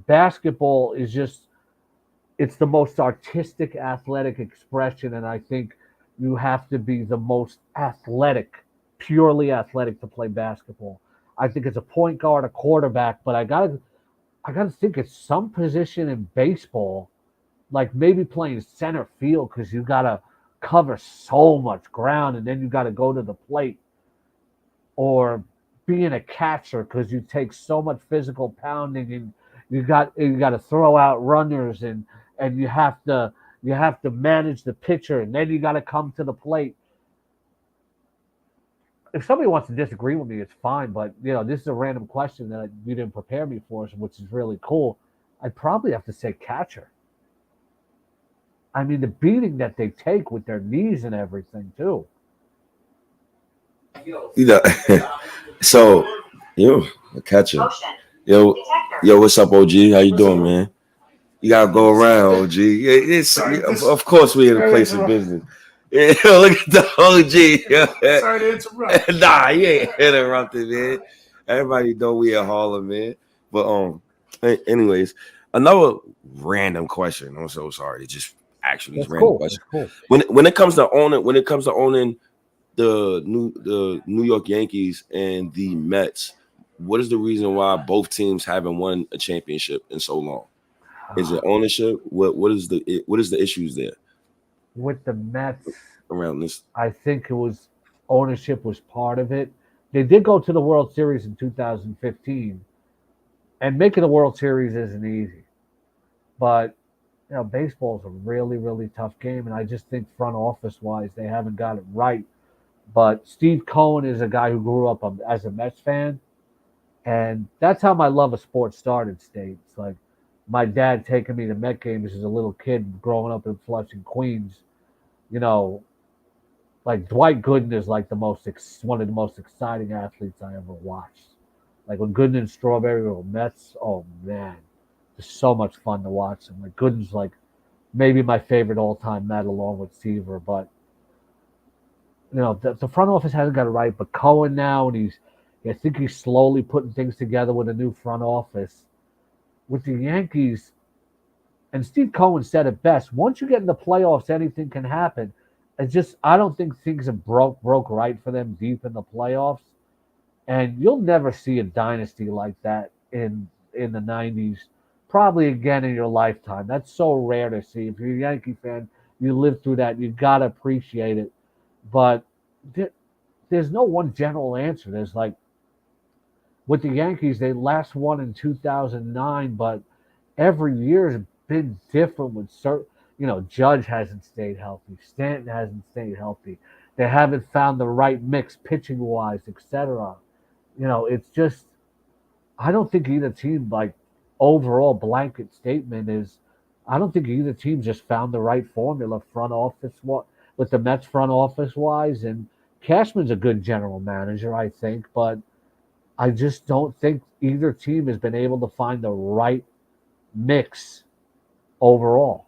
basketball is just, it's the most artistic, athletic expression. And I think you have to be the most athletic, purely athletic to play basketball. I think it's a point guard, a quarterback, but I gotta think it's some position in baseball, like maybe playing center field because you gotta cover so much ground and then you gotta go to the plate, or being a catcher because you take so much physical pounding and you got to throw out runners and you have to manage the pitcher and then you got to come to the plate. If somebody wants to disagree with me, it's fine. But this is a random question that you didn't prepare me for, which is really cool. I'd probably have to say catcher. I mean, the beating that they take with their knees and everything too. You know, so yo, a catcher. Yo, what's up, OG? How you doing, man? You gotta go around, OG. Yeah, of course we in a place of business. Yeah, look at the OG. Sorry to interrupt. Nah, you ain't interrupted, man. Everybody know we in Harlem, man. But anyways, another random question. I'm so sorry. It just actually is That's random cool. question. That's cool. When it comes to owning the New York Yankees and the Mets, what is the reason why both teams haven't won a championship in so long? Is it ownership? What is the issues there With the Mets, around this? I think it was ownership was part of it. They did go to the World Series in 2015, and making the World Series isn't easy. But baseball is a really, really tough game, and I just think front office wise they haven't got it right. But Steve Cohen is a guy who grew up as a Mets fan, and that's how my love of sports started. States like my dad taking me to Met games as a little kid growing up in Flushing, Queens. You know, like Dwight Gooden is like one of the most exciting athletes I ever watched. Like when Gooden and Strawberry were Mets, oh man, it's so much fun to watch him. Like Gooden's like maybe my favorite all-time Met along with Seaver, but the front office hasn't got it right. But Cohen now, and I think he's slowly putting things together with a new front office. With the Yankees, and Steve Cohen said it best, once you get in the playoffs, anything can happen. I don't think things have broke right for them deep in the playoffs. And you'll never see a dynasty like that in the 90s, probably again in your lifetime. That's so rare to see. If you're a Yankee fan, you lived through that. You got to appreciate it. But there's no one general answer. There's like, with the Yankees, they last won in 2009, but every year has been different with certain, Judge hasn't stayed healthy. Stanton hasn't stayed healthy. They haven't found the right mix pitching wise, etc. It's just, I don't think either team, like overall blanket statement is, I don't think either team just found the right formula front office with the Mets front office wise. And Cashman's a good general manager, I think, but I just don't think either team has been able to find the right mix overall.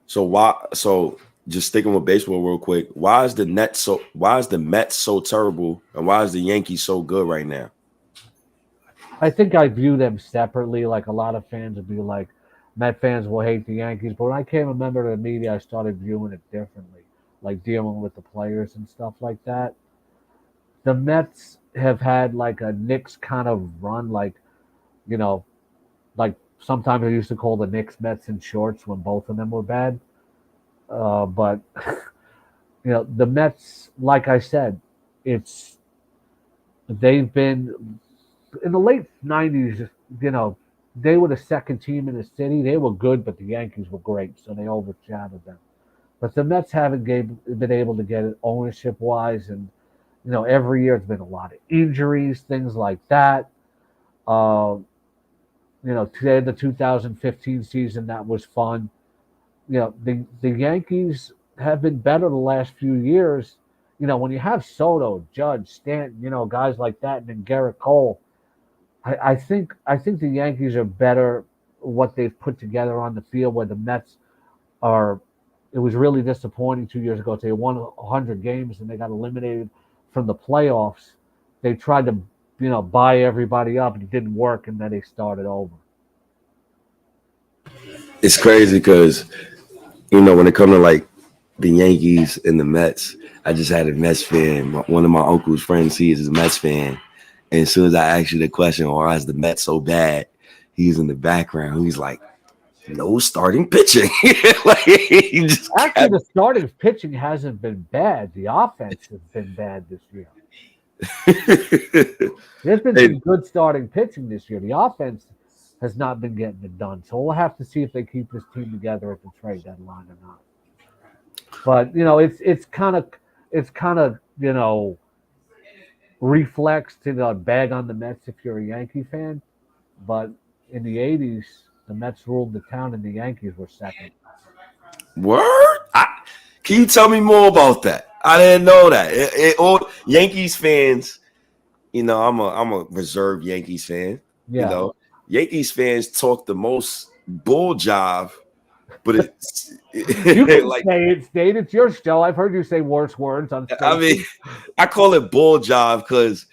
So why? So just sticking with baseball real quick. Why is the Mets so terrible, and why is the Yankees so good right now? I think I view them separately. Like a lot of fans would be like, Met fans will hate the Yankees, but when I became a member of the media, I started viewing it differently, like dealing with the players and stuff like that. The Mets have had like a Knicks kind of run, you know, like sometimes I used to call the Knicks Mets in shorts when both of them were bad. But the Mets, like I said, it's they've been in the late '90s. They were the second team in the city. They were good, but the Yankees were great, so they overshadowed them. But the Mets haven't been able to get it ownership wise, and Every year it's been a lot of injuries, things like that. Uh, today the 2015 season that was fun. The Yankees have been better the last few years. When you have Soto, Judge, Stanton, guys like that, and then Garrett Cole, I think the Yankees are better what they've put together on the field. Where the Mets are, it was really disappointing 2 years ago. They won 100 games and they got eliminated from the playoffs. They tried to, buy everybody up, and it didn't work, and then they started over. It's crazy because when it comes to like the Yankees and the Mets, I just had a Mets fan. One of my uncle's friends, he is a Mets fan. And as soon as I asked you the question, why is the Mets so bad? He's in the background. He's like, no starting pitching. Like, he just Actually, the starting pitching hasn't been bad. The offense has been bad this year. There's been some good starting pitching this year. The offense has not been getting it done. So we'll have to see if they keep this team together at the trade deadline or not. But it's kind of reflex to the bag on the Mets if you're a Yankee fan. But in the '80s, the Mets ruled the town and the Yankees were second. Word? Can you tell me more about that? I didn't know that. All Yankees fans, I'm a reserved Yankees fan. Yeah. Yankees fans talk the most bull jive, but it's You can like, say it, State. It's your show. I've heard you say worse words on stage. I mean, I call it bull jive because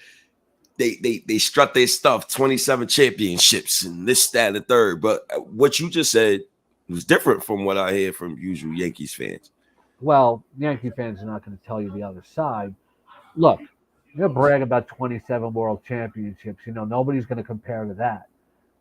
they strut their stuff, 27 championships and this, that, and the third. But what you just said was different from what I hear from usual Yankees fans. Well, Yankee fans are not going to tell you the other side. Look, you're brag about 27 world championships. Nobody's going to compare to that.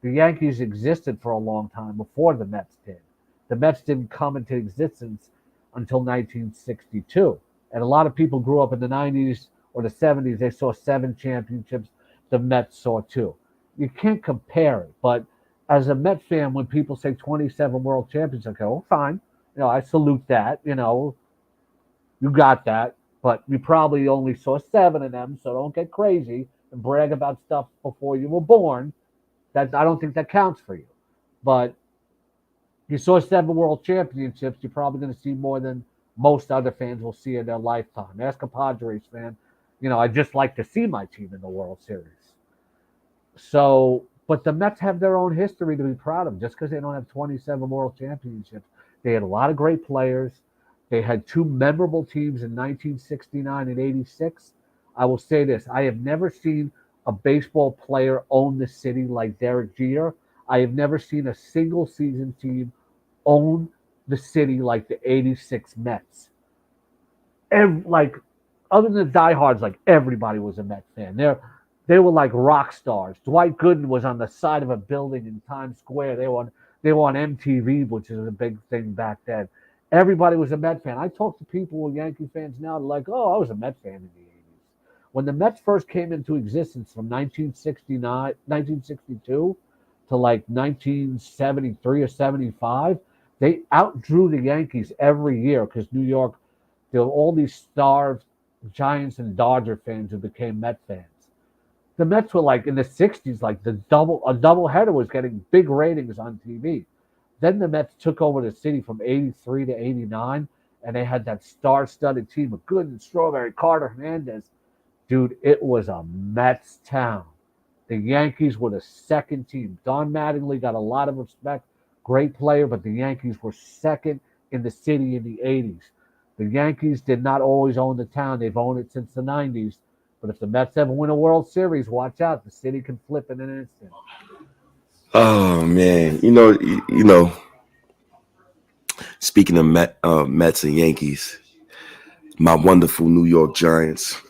The Yankees existed for a long time before the Mets did. The Mets didn't come into existence until 1962. And a lot of people grew up in the 90s or the 70s. They saw 7 championships. The Mets saw 2. You can't compare it. But as a Met fan, when people say 27 world champions, I go, oh, fine. I salute that. You got that. But you probably only saw 7 of them. So don't get crazy and brag about stuff before you were born. I don't think that counts for you. But you saw 7 world championships, you're probably going to see more than most other fans will see in their lifetime. Ask a Padres fan. I just like to see my team in the World Series. So, but the Mets have their own history to be proud of. Just because they don't have 27 world championships, they had a lot of great players. They had 2 memorable teams in 1969 and 86. I will say this. I have never seen a baseball player own the city like Derek Jeter. I have never seen a single season team own the city like the '86 Mets. Other than the diehards, like everybody was a Mets fan. They were like rock stars. Dwight Gooden was on the side of a building in Times Square. They were on MTV, which is a big thing back then. Everybody was a Met fan. I talk to people who are Yankee fans now, like, oh, I was a Met fan in the '80s. When the Mets first came into existence from 1962 to like 1973 or 75, they outdrew the Yankees every year because New York, there were all these starved Giants and Dodger fans who became Met fans. The Mets were like in the '60s, like a doubleheader was getting big ratings on TV. Then the Mets took over the city from '83 to '89, and they had that star-studded team of Gooden, Strawberry, Carter, Hernandez. Dude, it was a Mets town. The Yankees were the second team. Don Mattingly got a lot of respect. Great player, but the Yankees were second in the city in the '80s. The Yankees did not always own the town. They've owned it since the '90s. But if the Mets ever win a World Series, watch out. The city can flip in an instant. Oh man, speaking of Mets and Yankees, my wonderful New York Giants.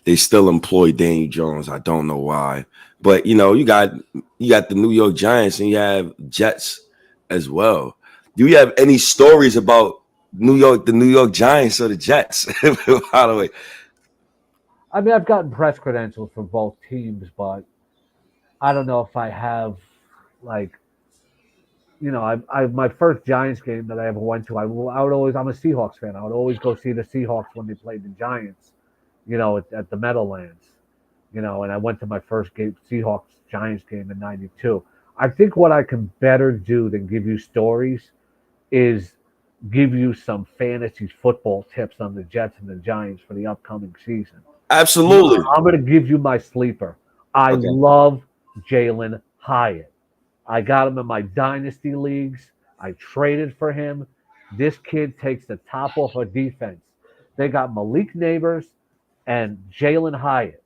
They still employ Danny Jones. I don't know why, but you got the New York Giants and you have Jets as well. Do you have any stories about the New York Giants or the Jets? By the way, I mean, I've gotten press credentials for both teams, but I don't know if I have like I my first Giants game that I ever went to, I would always, I'm a Seahawks fan. I would always go see the Seahawks when they played the Giants, at the Meadowlands, and I went to my first game, Seahawks Giants game in '92. I think what I can better do than give you stories is give you some fantasy football tips on the Jets and the Giants for the upcoming season. Absolutely. I'm going to give you my sleeper. I Okay. love Jalen Hyatt. I got him in my dynasty leagues. I traded for him. This kid takes the top off our defense. They got Malik Neighbors and Jalen Hyatt.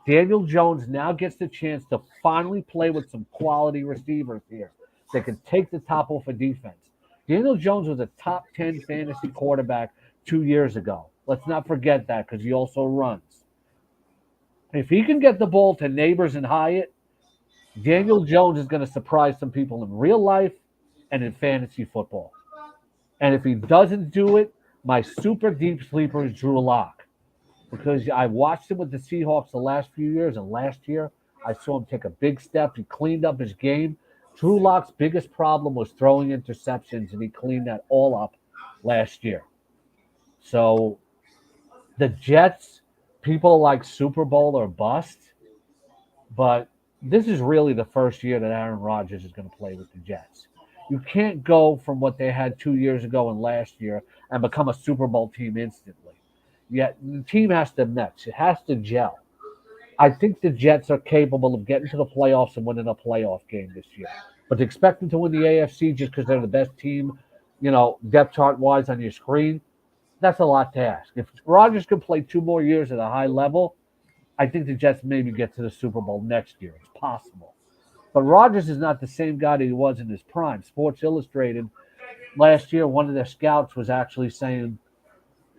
Daniel Jones now gets the chance to finally play with some quality receivers here that can take the top off of defense. Daniel Jones was a top 10 fantasy quarterback 2 years ago. Let's not forget that because he also runs. If he can get the ball to Neighbors and Hyatt, Daniel Jones is going to surprise some people in real life and in fantasy football. And if he doesn't do it, my super deep sleeper is Drew Lock because I watched him with the Seahawks the last few years, and last year I saw him take a big step. He cleaned up his game. Drew Lock's biggest problem was throwing interceptions, and he cleaned that all up last year. So the Jets, people like Super Bowl or bust, but this is really the first year that Aaron Rodgers is going to play with the Jets. You can't go from what they had 2 years ago and last year and become a Super Bowl team instantly. Yet the team has to mesh. It has to gel. I think the Jets are capable of getting to the playoffs and winning a playoff game this year. But to expect them to win the AFC just because they're the best team, depth chart wise on your screen, that's a lot to ask. If Rodgers can play 2 more years at a high level, I think the Jets maybe get to the Super Bowl next year. It's possible. But Rodgers is not the same guy that he was in his prime. Sports Illustrated last year, one of their scouts was actually saying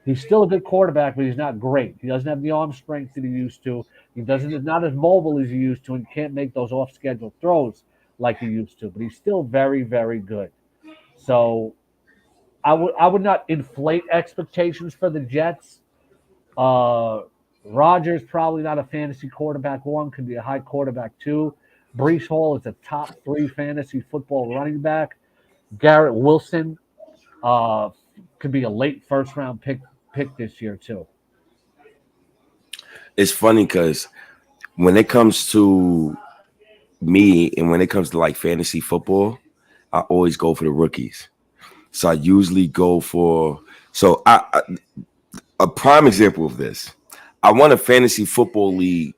he's still a good quarterback, but he's not great. He doesn't have the arm strength that he used to. He's not as mobile as he used to and can't make those off-schedule throws like he used to. But he's still very, very good. So I would not inflate expectations for the Jets. Rodgers probably not a fantasy quarterback one, could be a high quarterback two. Brees Hall is a top 3 fantasy football running back. Garrett Wilson could be a late first round pick this year too. It's funny because when it comes to me and when it comes to like fantasy football, I always go for the rookies. So I usually go for a prime example of this. I won a fantasy football league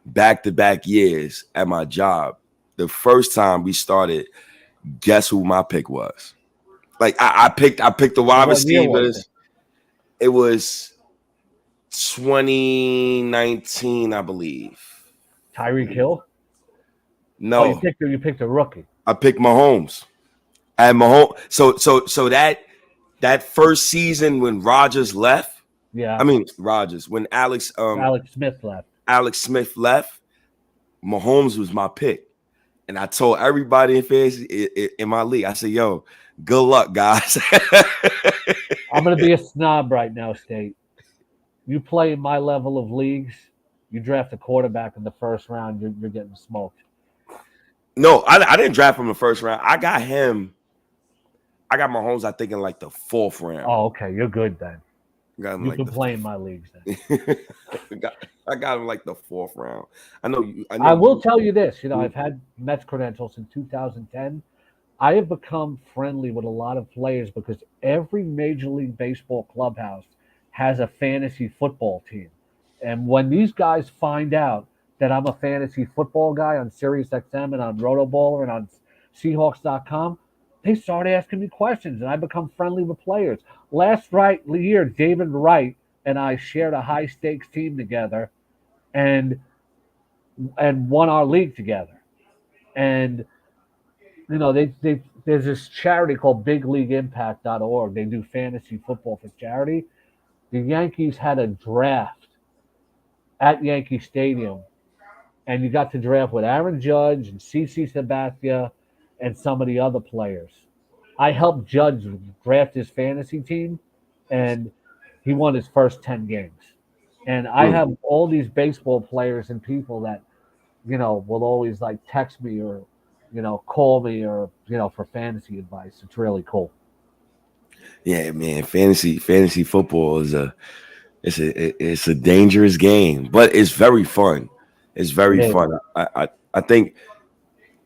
back-to-back years at my job. The first time we started, guess who my pick was? Like I picked the wide receivers. It was 2019, I believe. Tyreek Hill? No, you picked a rookie. I picked Mahomes. And Mahomes. So that first season when Rodgers left. Yeah. I mean Rodgers when Alex Smith left. Alex Smith left. Mahomes was my pick. And I told everybody in fantasy in my league, I said, yo, good luck, guys. I'm going to be a snob right now, State. You play in my level of leagues, you draft a quarterback in the first round, you're getting smoked. No, I didn't draft him in the first round. I got Mahomes, I think, in like the 4th round. Oh, okay. You're good then. You can play in my leagues then. I got him like the 4th round. I will tell you this. I've had Mets credentials in 2010. I have become friendly with a lot of players because every Major League Baseball clubhouse has a fantasy football team. And when these guys find out that I'm a fantasy football guy on SiriusXM and on Rotoballer and on Seahawks.com, they start asking me questions, and I become friendly with players. Last year, David Wright and I shared a high-stakes team together and won our league together. And, there's this charity called BigLeagueImpact.org. They do fantasy football for charity. The Yankees had a draft at Yankee Stadium, and you got to draft with Aaron Judge and CC Sabathia and some of the other players. I helped Judge draft his fantasy team, and he won his first 10 games. And I have all these baseball players and people that, will always like text me or call me or for fantasy advice. It's really cool. Yeah, man, fantasy football is it's a dangerous game, but it's very fun. It's It very is. fun. I think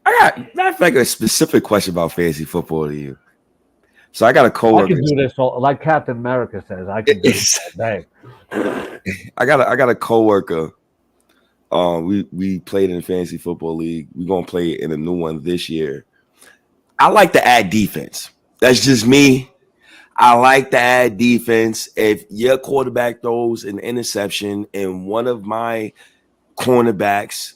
I got matter of fact a specific question about fantasy football to you. So I got a I coworker. can do this all, like Captain America says. I can do this all day. I got a coworker. We played in the fantasy football league. We're gonna play in a new one this year. I like to add defense. That's just me. I like to add defense. If your quarterback throws an interception and one of my cornerbacks,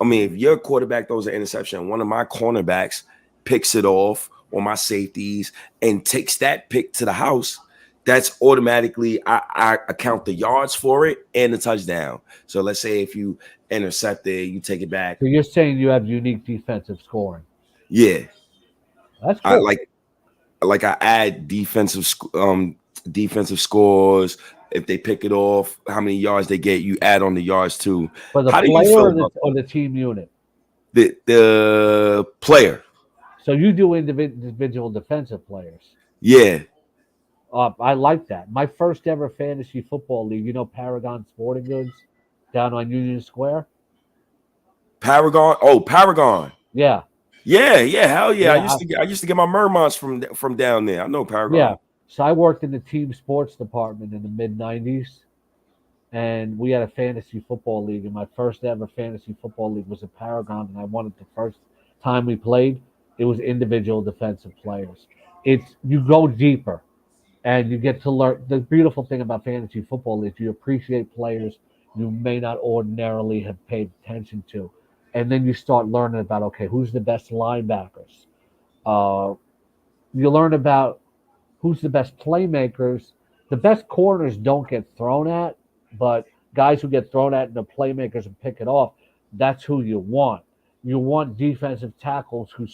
if your quarterback throws an interception, one of my cornerbacks picks it off on my safeties and takes that pick to the house, that's automatically I account the yards for it and the touchdown. So let's say if you intercept it, you take it back. So you're saying you have unique defensive scoring. Yeah, That's I cool. like I add defensive scores. If they pick it off, how many yards they get, you add on the yards too. For the How do you player feel or the, about or the team unit. the player? So you do individual defensive players. Yeah, I like that. My first ever fantasy football league, Paragon Sporting Goods down on Union Square? Paragon. Oh, Paragon. Yeah. Yeah, hell yeah. Yeah. I used to get my Mermons from down there. I know Yeah. Paragon. So I worked in the team sports department in the mid 90s, and we had a fantasy football league. And my first ever fantasy football league was at Paragon, and I won it the first time we played. It was individual defensive players. It's you go deeper, and you get to learn. The beautiful thing about fantasy football is you appreciate players you may not ordinarily have paid attention to, and then you start learning about okay, who's the best linebackers. Uh, you learn about who's the best playmakers. The best corners don't get thrown at, but guys who get thrown at and the playmakers and pick it off, that's who you want. You want defensive tackles who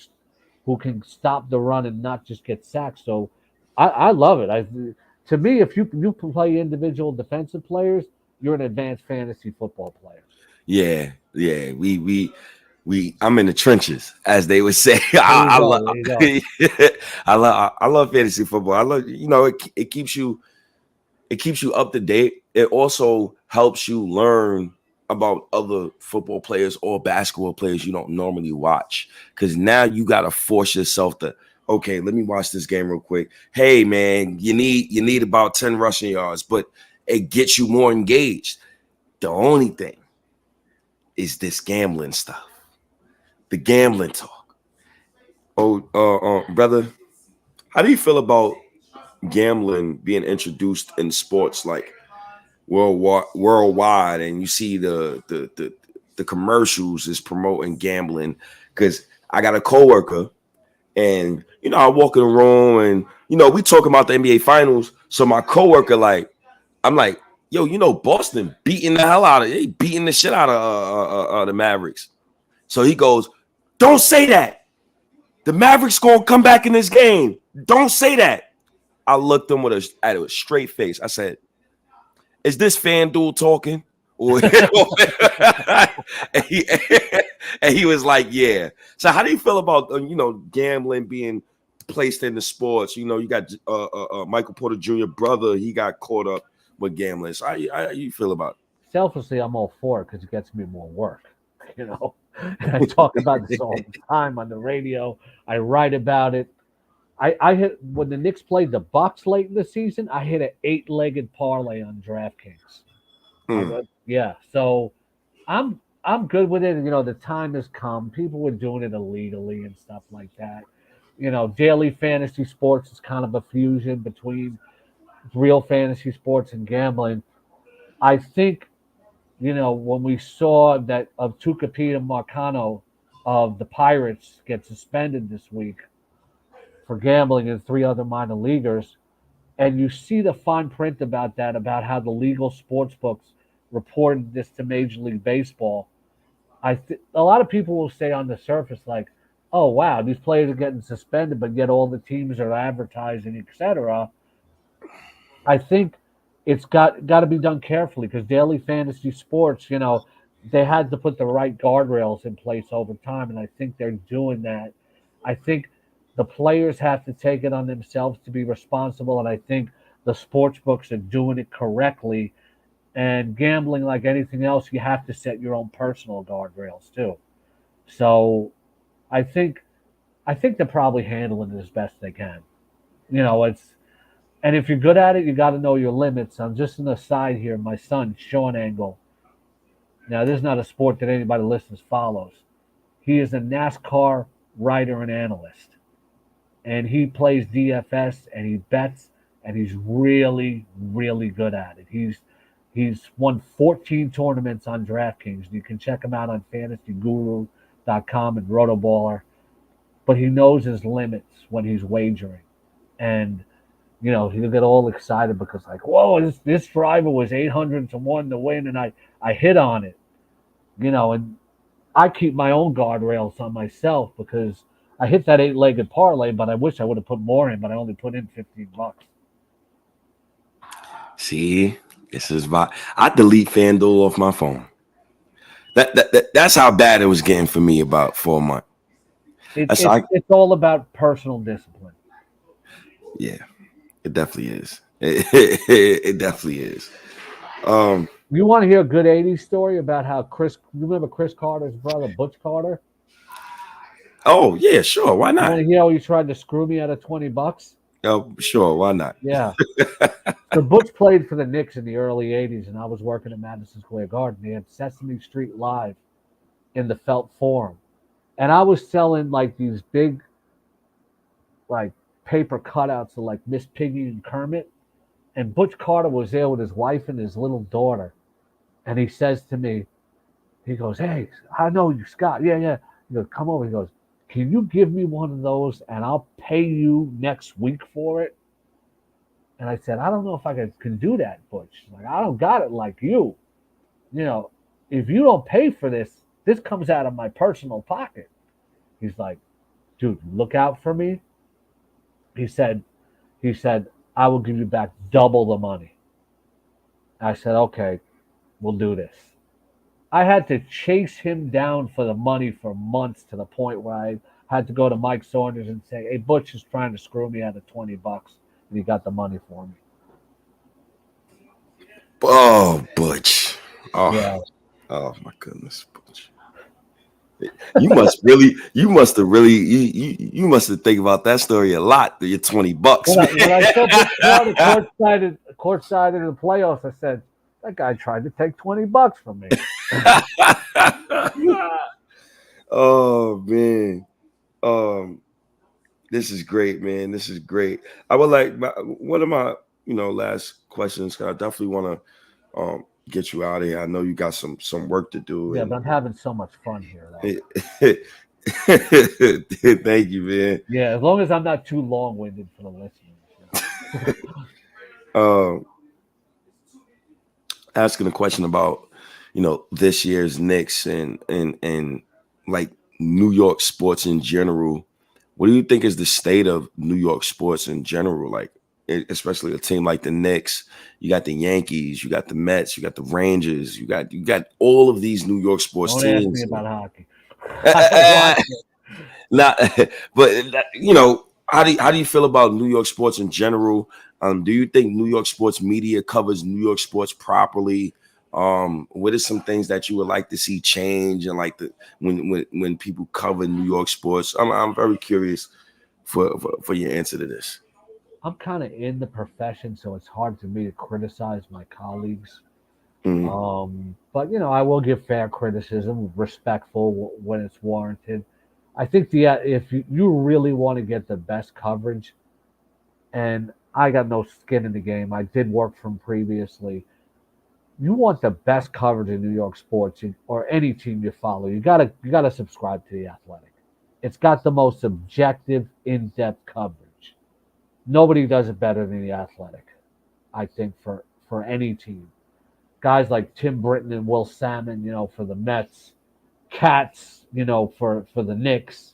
can stop the run and not just get sacked. So I love it. To me, if you can play individual defensive players, you're an advanced fantasy football player. Yeah. I'm in the trenches, as they would say. There you I go. love There you go. I love fantasy football. I love it keeps you up to date. It also helps you learn about other football players or basketball players you don't normally watch. Because now you gotta force yourself to, okay, let me watch this game real quick. Hey man, you need about 10 rushing yards, but it gets you more engaged. The only thing is this gambling stuff, the gambling talk. Oh, brother, how do you feel about gambling being introduced in sports like worldwide, and you see the commercials is promoting gambling? Because I got a coworker, and I walk in the room, and we talking about the NBA finals. So my coworker, like, I'm like, yo, Boston beating the hell out of they beating the shit out of the Mavericks. So he goes, don't say that. The Mavericks gonna come back in this game. Don't say that. I looked him at a straight face. I said, is this FanDuel talking? Or and, he, and he was like, yeah. So how do you feel about gambling being placed in the sports? You got Michael Porter Jr. brother. He got caught up with gambling. So how you feel about Selfishly, I'm all for it because it gets me more work. You know, and I talk about this all the time on the radio. I write about it. I hit when the Knicks played the Bucks late in the season. I hit an 8-legged parlay on DraftKings. it? Yeah, so I'm good with it. The time has come. People were doing it illegally and stuff like that. Daily fantasy sports is kind of a fusion between real fantasy sports and gambling. I think when we saw that of Tucapita Marcano of the Pirates get suspended this week for gambling and 3 other minor leaguers, and you see the fine print about that, about how the legal sports books reported this to Major League Baseball. A lot of people will say on the surface, like, "Oh wow, these players are getting suspended, but yet all the teams are advertising, etc." I think it's got to be done carefully because daily fantasy sports, they had to put the right guardrails in place over time, and I think they're doing that. I think the players have to take it on themselves to be responsible, and I think the sports books are doing it correctly. And gambling, like anything else, you have to set your own personal guardrails too. So I think I think they're probably handling it as best they can. It's and if you're good at it, you got to know your limits. I'm just an aside here. My son, Sean Angle. Now, this is not a sport that anybody listens follows. He is a NASCAR writer and analyst, and he plays DFS and he bets, and he's really, really good at it. He's won 14 tournaments on DraftKings. You can check him out on FantasyGuru.com and Rotoballer. But he knows his limits when he's wagering, and he'll get all excited because like, whoa, this driver was 800 to 1 to win, and I hit on it, and I keep my own guardrails on myself because I hit that 8-legged parlay, but I wish I would have put more in, but I only put in $15. See, this is why I delete FanDuel off my phone. That's how bad it was getting for me about 4 months. It's all about personal discipline. Yeah, it definitely is. It definitely is. You want to hear a good 80s story about how you remember Chris Carter's brother, Butch Carter? Oh, yeah, sure. Why You want not? to hear how he tried to screw me out of $20? Oh, sure. Why not? Yeah. So Butch played for the Knicks in the early 80s, and I was working at Madison Square Garden. They had Sesame Street Live in the Felt Forum. And I was selling like these big like paper cutouts of like Miss Piggy and Kermit. And Butch Carter was there with his wife and his little daughter. And he says to me, he goes, "Hey, I know you, Scott. Yeah, yeah." He goes, "Come over." He goes, "Can you give me one of those and I'll pay you next week for it?" And I said, "I don't know if I can do that, Butch. Like, I don't got it like you. If you don't pay for this comes out of my personal pocket." He's like, "Dude, look out for me." He said, "I will give you back double the money." I said, "Okay, we'll do this." I had to chase him down for the money for months to the point where I had to go to Mike Saunders and say, "Hey, Butch is trying to screw me out of $20, and he got the money for me." Oh, Butch. Oh, Yeah. oh my goodness, Butch. You must have really, you must have think about that story a lot. Your $20, When I saw Butch Carter courtside in the playoffs, I said, "That guy tried to take $20 from me." Oh man, um, this is great, man. This is great. I would like one of my last questions. 'Cause I definitely want to get you out of here. I know you got some work to do, Yeah, and but I'm having so much fun here, though. thank you, man. Yeah, as long as I'm not too long-winded for the listeners. Um, asking a question about this year's Knicks and like New York sports in general. What do you think is the state of New York sports in general? Like, especially a team like the Knicks, you got the Yankees, you got the Mets, you got the Rangers, you got all of these New York sports Don't ask me teams. about hockey. I don't watch it. Not, but how do you feel about New York sports in general? Do you think New York sports media covers New York sports properly? What are some things that you would like to see change and like when people cover New York sports? I'm very curious for your answer to this. I'm kind of in the profession, so it's hard for me to criticize my colleagues. Mhm. But I will give fair criticism, respectful when it's warranted. I think if you really want to get the best coverage, and I got no skin in the game, I did work from previously. You want the best coverage in New York sports or any team you follow. You gotta subscribe to the Athletic. It's got the most objective, in-depth coverage. Nobody does it better than the Athletic, I think, for any team. Guys like Tim Britton and Will Salmon, for the Mets, Cats, for the Knicks.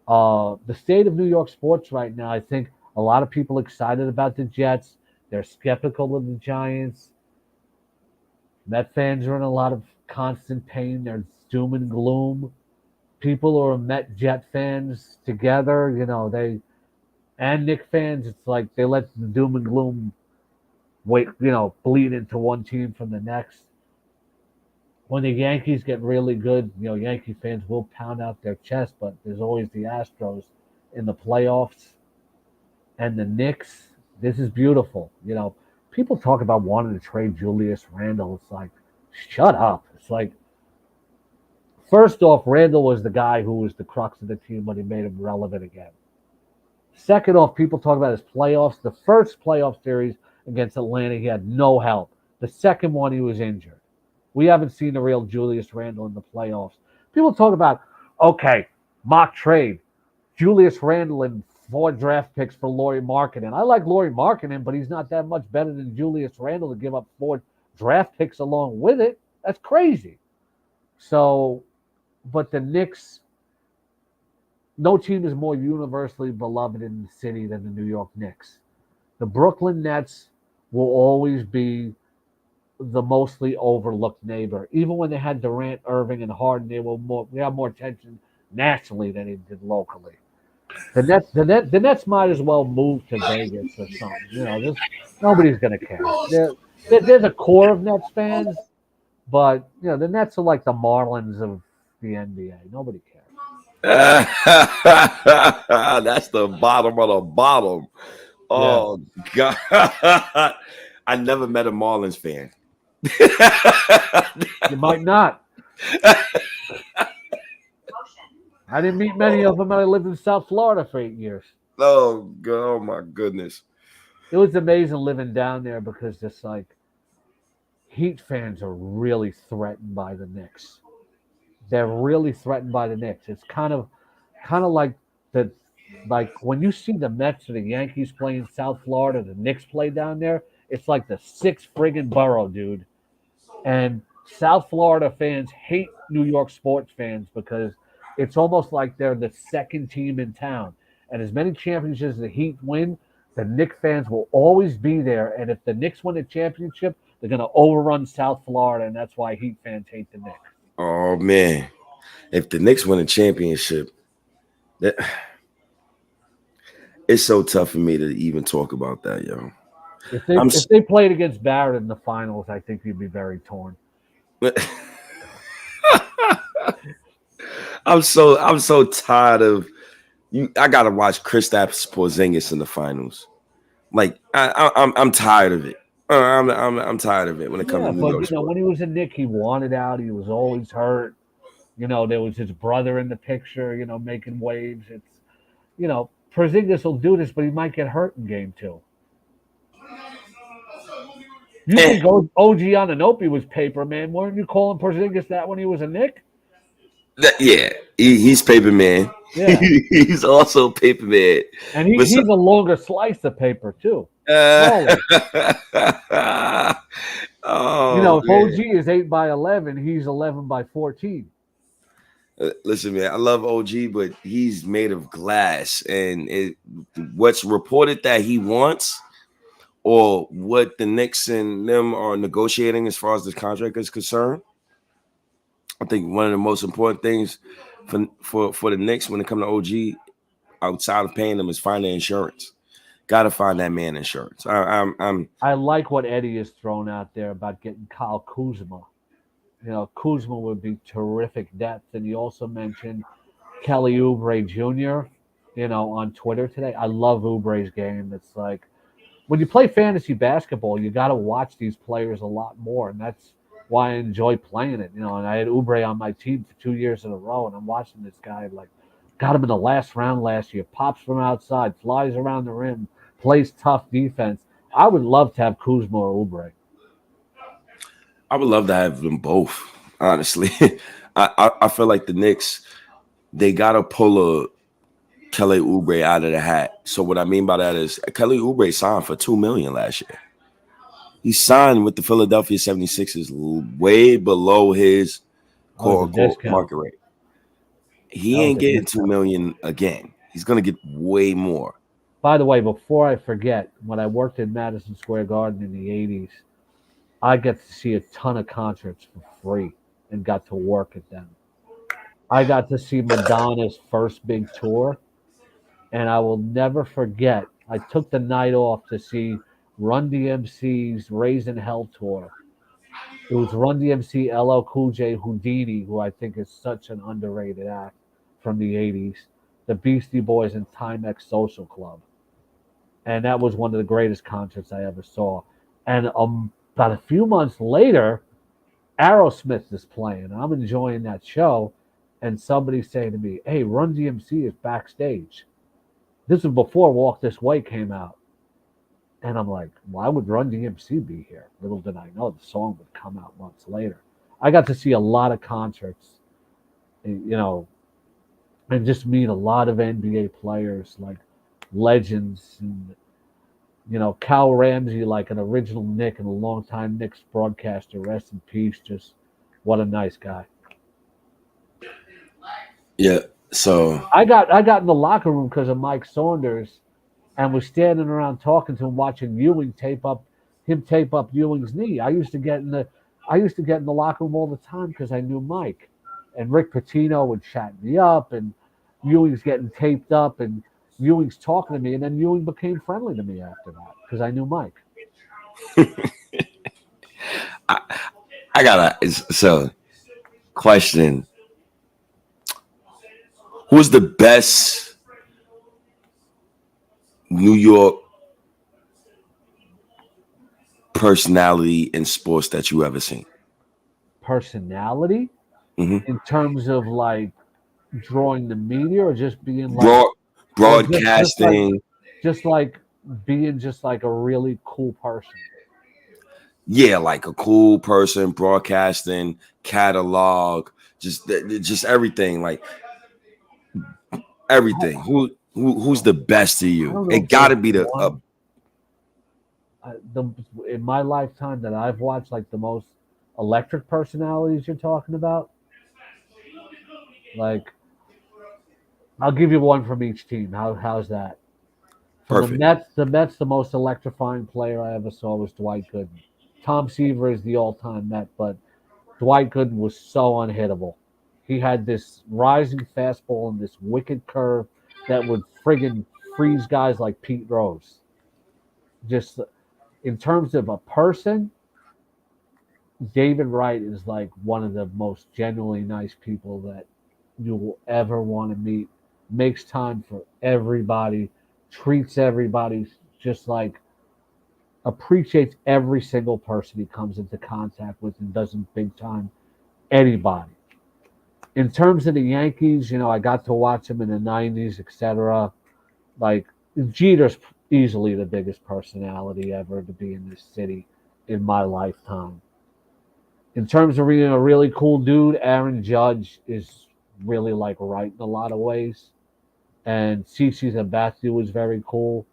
The state of New York sports right now, I think a lot of people excited about the Jets. They're skeptical of the Giants. Met fans are in a lot of constant pain. There's doom and gloom. People who are Met Jet fans together, and Knick fans, it's like they let the doom and gloom bleed into one team from the next. When the Yankees get really good, Yankee fans will pound out their chest, but there's always the Astros in the playoffs and the Knicks. This is beautiful. People talk about wanting to trade Julius Randle. It's like, shut up. It's like, first off, Randle was the guy who was the crux of the team, but he made him relevant again. Second off, people talk about his playoffs. The first playoff series against Atlanta, he had no help. The second one, he was injured. We haven't seen the real Julius Randle in the playoffs. People talk about, okay, mock trade. Julius Randle and 4 draft picks for Lauri Markkanen. I like Lauri Markkanen, but he's not that much better than Julius Randle to give up 4 draft picks along with it. That's crazy. So, but the Knicks, no team is more universally beloved in the city than the New York Knicks. The Brooklyn Nets will always be the mostly overlooked neighbor. Even when they had Durant, Irving, and Harden, they have more attention nationally than they did locally. The Nets might as well move to Vegas or something. Nobody's going to care. There's a core of Nets fans, but the Nets are like the Marlins of the NBA. Nobody cares. That's the bottom of the bottom. Oh, yeah. God. I never met a Marlins fan. You might not. I didn't meet many of them. I lived in South Florida for 8 years. Oh, God, oh my goodness. It was amazing living down there because just like Heat fans are really threatened by the Knicks. They're really threatened by the Knicks. It's kind of like when you see the Mets or the Yankees play in South Florida, the Knicks play down there. It's like the 6th friggin' borough, dude. And South Florida fans hate New York sports fans because it's almost like they're the second team in town. And as many championships as the Heat win, the Knicks fans will always be there. And if the Knicks win a championship, they're going to overrun South Florida. And that's why Heat fans hate the Knicks. Oh, man. If the Knicks win a championship, it's so tough for me to even talk about that, yo. If they played against Barrett in the finals, I think you'd be very torn. I'm so tired of you. I gotta watch Kristaps Porzingis in the finals. Like I'm tired of it. I'm tired of it when it comes to New York sports. When he was a Knick, he wanted out. He was always hurt. There was his brother in the picture. Making waves. It's Porzingis will do this, but he might get hurt in game 2. You think OG Anunoby was paper, man? Weren't you calling Porzingis that when he was a Knick? Yeah, he's paper man. Yeah. He's also paper man. And he's a longer slice of paper, too. Oh, if OG is 8x11, he's 11x14. Listen, man, I love OG, but he's made of glass. And what's reported that he wants, or what the Knicks and them are negotiating as far as this contract is concerned, I think one of the most important things for the Knicks when it comes to OG, outside of paying them, is finding insurance. Got to find that man insurance. I like what Eddie has thrown out there about getting Kyle Kuzma. Kuzma would be terrific depth. And he also mentioned Kelly Oubre Jr., on Twitter today. I love Oubre's game. It's like, when you play fantasy basketball, you got to watch these players a lot more, and that's why I enjoy playing it. And I had Oubre on my team for 2 years in a row, and I'm watching this guy, like, got him in the last round last year, pops from outside, flies around the rim, plays tough defense. I would love to have Kuzma or Oubre. I would love to have them both, honestly. I feel like the Knicks, they got to pull a Kelly Oubre out of the hat. So what I mean by that is Kelly Oubre signed for $2 million last year. He signed with the Philadelphia 76ers way below his quote-unquote market rate. He ain't getting $2 million again. He's going to get way more. By the way, before I forget, when I worked in Madison Square Garden in the 80s, I got to see a ton of concerts for free. and got to work at them. I got to see Madonna's first big tour, and I will never forget. I took the night off to see Run DMC's Raising Hell tour. It was Run DMC, LL Cool J, Houdini, who I think is such an underrated act from the 80s, the Beastie Boys, and Timex Social Club. And that was one of the greatest concerts I ever saw. And about a few months later, Aerosmith is playing. I'm enjoying that show, and somebody saying to me, "Hey, Run DMC is backstage." This was before Walk This Way came out. And I'm like, why would Run DMC be here? Little did I know the song would come out months later. I got to see a lot of concerts, and just meet a lot of NBA players, like legends, and Cal Ramsey, like an original Knick and a longtime Knicks broadcaster. Rest in peace. Just what a nice guy. Yeah. So I got in the locker room because of Mike Saunders, and was standing around talking to him, watching Ewing tape up Ewing's knee. I used to get in the locker room all the time because I knew Mike, and Rick Pitino would chat me up, and Ewing's getting taped up, and Ewing's talking to me, and then Ewing became friendly to me after that because I knew Mike. I got a question. Who's the best New York personality in sports that you ever seen? Personality? Mm-hmm. In terms of like drawing the media, or just being like broadcasting, just like being just like a really cool person. Yeah, like a cool person, broadcasting, catalog, just everything, like everything. Who's the best to you? It got to be in my lifetime that I've watched, like the most electric personalities you're talking about. Like, I'll give you one from each team. How's that? For perfect. the Mets, the most electrifying player I ever saw was Dwight Gooden. Tom Seaver is the all-time Met, but Dwight Gooden was so unhittable. He had this rising fastball and this wicked curve that would friggin' freeze guys like Pete Rose. Just in terms of a person, David Wright is like one of the most genuinely nice people that you will ever want to meet. Makes time for everybody, treats everybody just like, appreciates every single person he comes into contact with, and doesn't big time anybody. In terms of the Yankees, I got to watch them in the 90s, etc. Like, Jeter's easily the biggest personality ever to be in this city in my lifetime. In terms of being a really cool dude, Aaron Judge is really like right in a lot of ways. And CeCe Sabathia was very cool.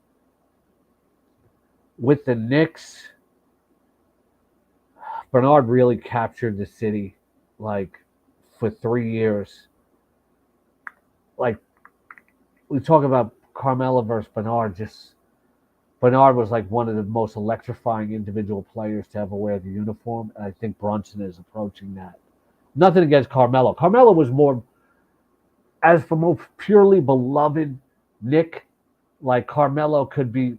With the Knicks, Bernard really captured the city, like, for 3 years. Like, we talk about Carmelo versus Bernard. Bernard was like one of the most electrifying individual players to ever wear the uniform, and I think Brunson is approaching that. Nothing against Carmelo. Carmelo was more, as for most purely beloved Knick, like Carmelo could be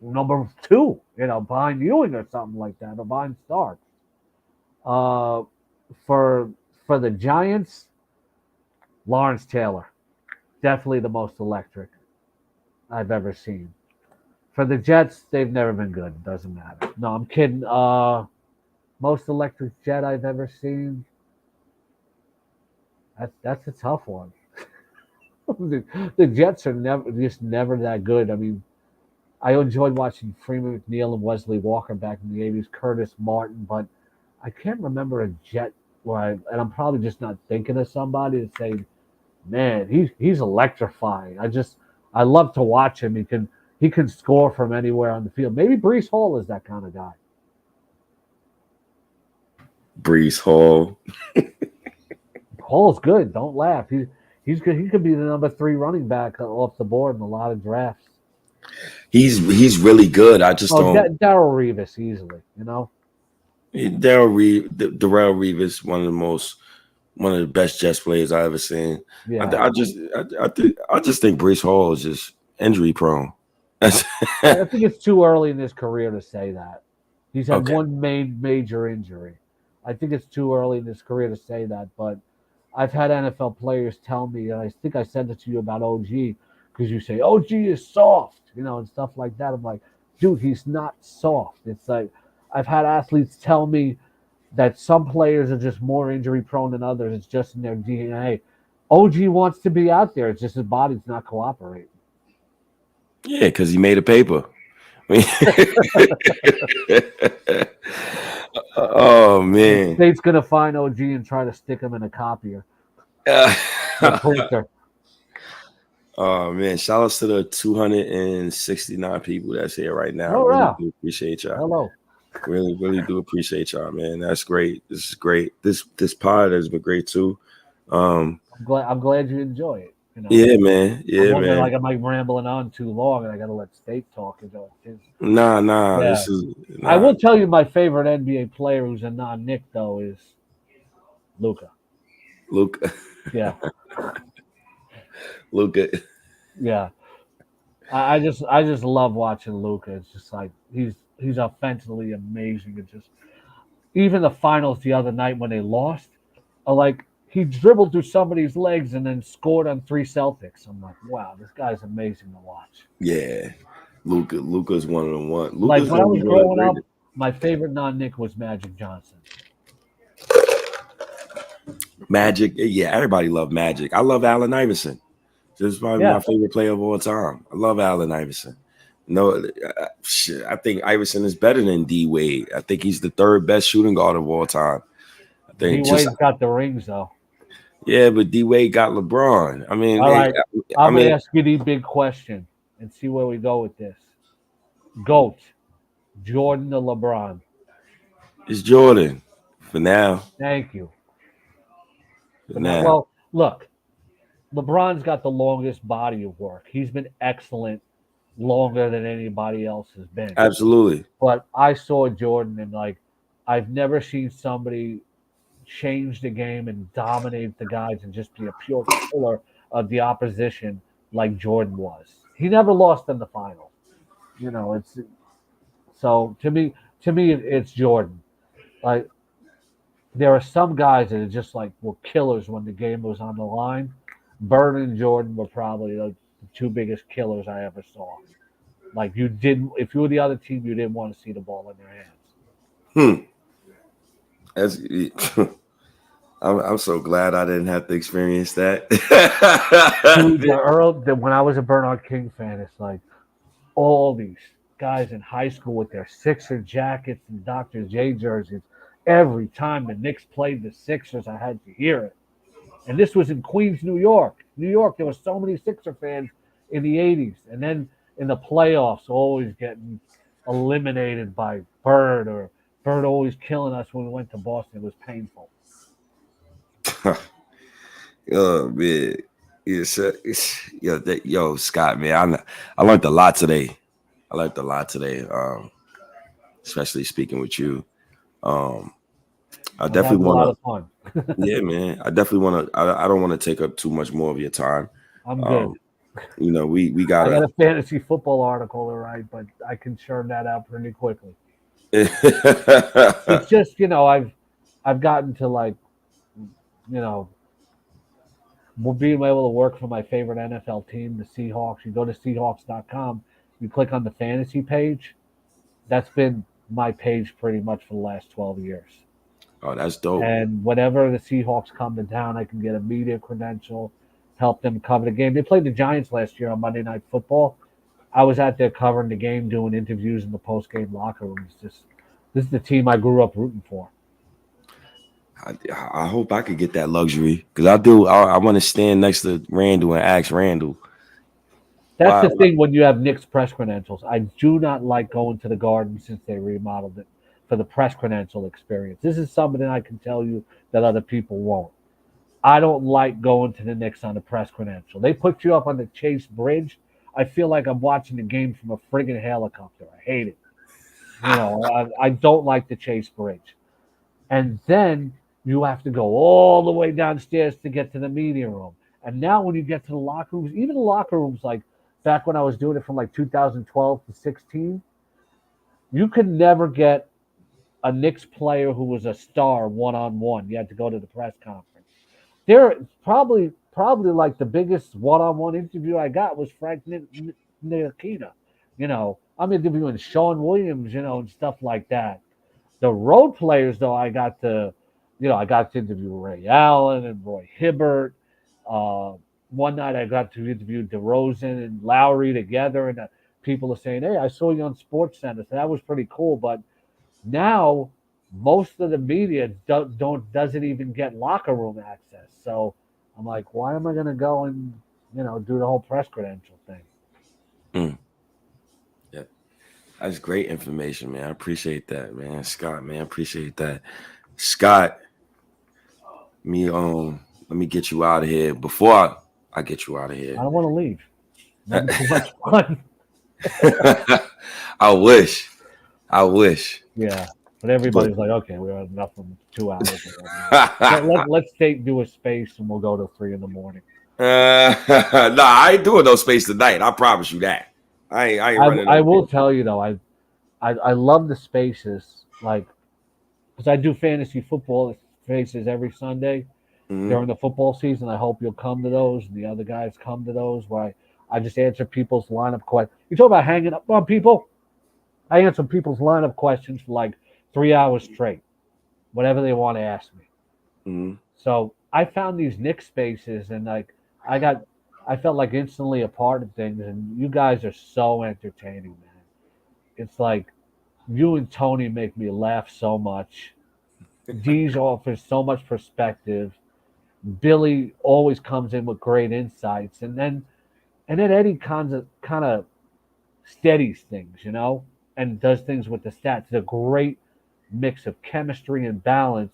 number 2, behind Ewing or something like that, or behind Stark. For the Giants, Lawrence Taylor, definitely the most electric I've ever seen. For the Jets, they've never been good. It doesn't matter. No, I'm kidding. Most electric Jet I've ever seen. That's a tough one. the Jets are never that good. I mean, I enjoyed watching Freeman McNeil and Wesley Walker back in the 80s, Curtis Martin, but I can't remember a Jet and I'm probably just not thinking of somebody to say, man, he's electrifying. I love to watch him. He can score from anywhere on the field. Maybe Breece Hall is that kind of guy. Breece Hall. Hall's good. Don't laugh. He's good. He could be the number 3 running back off the board in a lot of drafts. He's really good. I just don't. Darrell Revis easily. Darrell Reeves, one of the best chess players I ever seen. Yeah, I just think Brees Hall is just injury prone. That's I think it's too early in his career to say that. He's had okay. one major injury. I think it's too early in his career to say that, but I've had NFL players tell me, and I think I sent it to you about OG, because you say OG is soft, and stuff like that. I'm like, dude, he's not soft. It's like I've had athletes tell me that some players are just more injury prone than others. It's just in their DNA. OG wants to be out there. It's just his body's not cooperating. Yeah, because he made a paper. Oh The man. state's gonna find OG and try to stick him in a copier, the printer. Oh man, shout outs to the 269 people that's here right now. I Oh really yeah, do appreciate y'all. hello. Really, really do appreciate y'all, man. That's great. This is great. This pod has been great too. Um, I'm glad you enjoy it. yeah, man. I'm Yeah, wondering, man. like, am I rambling on too long, and I got to let State talk? Nah. Yeah, This is I nah. will tell you my favorite NBA player who's a non-Nick though is Luca. Luke, Yeah, Luca. yeah. I just love watching Luca. It's just like he's offensively amazing. It's just even the finals the other night when they lost, like he dribbled through somebody's legs and then scored on three Celtics. I'm like, wow, this guy's amazing to watch. Yeah, Luca's one of the one. Like Luca's when I gonna be was one of the growing up, greatest. my favorite non-Nick was Magic Johnson. Magic. Yeah, everybody loved Magic. I love Allen Iverson. This is probably Yeah, my favorite player of all time. I love Allen Iverson. No, shit, I think Iverson is better than D Wade. I think he's the third best shooting guard of all time. I D think just Wade's got the rings though. yeah, but D Wade got LeBron. I mean, All right, I I'm gonna mean, ask you the big question and see where we go with this. GOAT, Jordan or LeBron? it's Jordan for now. Thank you. For But now, now, well, look, LeBron's got the longest body of work. He's been excellent longer than anybody else has been. absolutely. But I saw Jordan and like I've never seen somebody change the game and dominate the guys and just be a pure killer of the opposition like Jordan was. He never lost in the final. It's so to me it's Jordan. Like there are some guys that are just like were killers when the game was on the line. Bird and Jordan were probably the two biggest killers I ever saw. Like you didn't, if you were the other team, you didn't want to see the ball in their hands. Hmm. That's, I'm so glad I didn't have to experience that. Dude, when I was a Bernard King fan, it's like all these guys in high school with their Sixer jackets and Dr. J jerseys. Every time the Knicks played the Sixers, I had to hear it. And this was in Queens, New York. New York, there were so many Sixer fans in the 80s. And then in the playoffs, always getting eliminated by Bird or Bird always killing us when we went to Boston. It was painful. Oh man, yo, Scott, man, I learned a lot today. I learned a lot today, especially speaking with you. Um, I I was having definitely a lot want of fun. to, yeah, man. I definitely want to. I don't want to take up too much more of your time. I'm good. Um, we I got gotta. a fantasy football article to write, but I can churn that out pretty quickly. It's just, I've gotten to like, you know, being able to work for my favorite NFL team, the Seahawks. You go to Seahawks.com, you click on the fantasy page. That's been my page pretty much for the last 12 years. Oh, that's dope. And whenever the Seahawks come to town, I can get a media credential, help them cover the game. They played the Giants last year on Monday Night Football. I was out there covering the game, doing interviews in the post game locker rooms. This is the team I grew up rooting for. I hope I could get that luxury because I do. I want to stand next to Randall and ask Randall. That's Why? the thing when you have Knicks press credentials. I do not like going to the Garden since they remodeled it for the press credential experience. This is something I can tell you that other people won't. I don't like going to the Knicks on the press credential. They put you up on the Chase Bridge. I feel like I'm watching the game from a friggin' helicopter. I hate it. I don't like the Chase Bridge. and then you have to go all the way downstairs to get to the media room. And now when you get to the locker rooms, even the locker rooms, like back when I was doing it from like 2012 to 16, you could never get a Knicks player who was a star one on one. You had to go to the press conference. There probably like the biggest one on one interview I got was Frank Ntilikina. I'm interviewing Sean Williams, and stuff like that. The road players, though, I got to interview Ray Allen and Roy Hibbert. Uh, One night I got to interview DeRozan and Lowry together, and people are saying, "Hey, I saw you on Sports Center." So that was pretty cool. But now most of the media doesn't even get locker room access. So I'm like, why am I going to go and do the whole press credential thing? Mm. Yeah, that's great information, man. I appreciate that, man. Scott, man, appreciate that. Scott, let me get you out of here. Before I get you out of here, I don't want to leave. Not too much fun. I wish. Yeah, but everybody's like, okay, we had enough from 2 hours. Let's do a space, and we'll go to 3 a.m. Nah, I ain't doing no space tonight. I promise you that. I ain't running. I will tell you though, I love the spaces, like, because I do fantasy football spaces every Sunday during the football season. I hope you'll come to those, and the other guys come to those where I just answer people's lineup questions. You talk about hanging up on people. I answer people's lineup questions for like 3 hours straight, whatever they want to ask me. Mm-hmm. So I found these Knicks spaces, and like I felt like instantly a part of things. And you guys are so entertaining, man. It's like you and Tony make me laugh so much. Deej offers so much perspective. Billy always comes in with great insights, and then Eddie kind of steadies things, and does things with the stats. It's a great mix of chemistry and balance.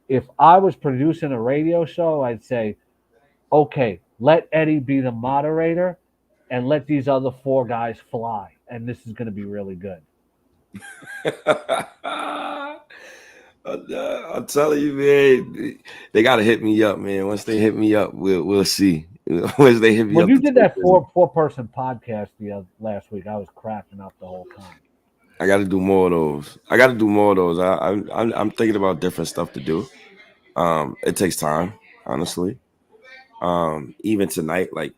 If I was producing a radio show, I'd say, okay, let Eddie be the moderator and let these other 4 guys fly. And this is going to be really good. I'm telling you, man, they got to hit me up, man. Once they hit me up, we'll see. Once they hit me up. When you did that four-person podcast last week, I was cracking up the whole time. I got to do more of those. I'm thinking about different stuff to do. It takes time, honestly. Even tonight when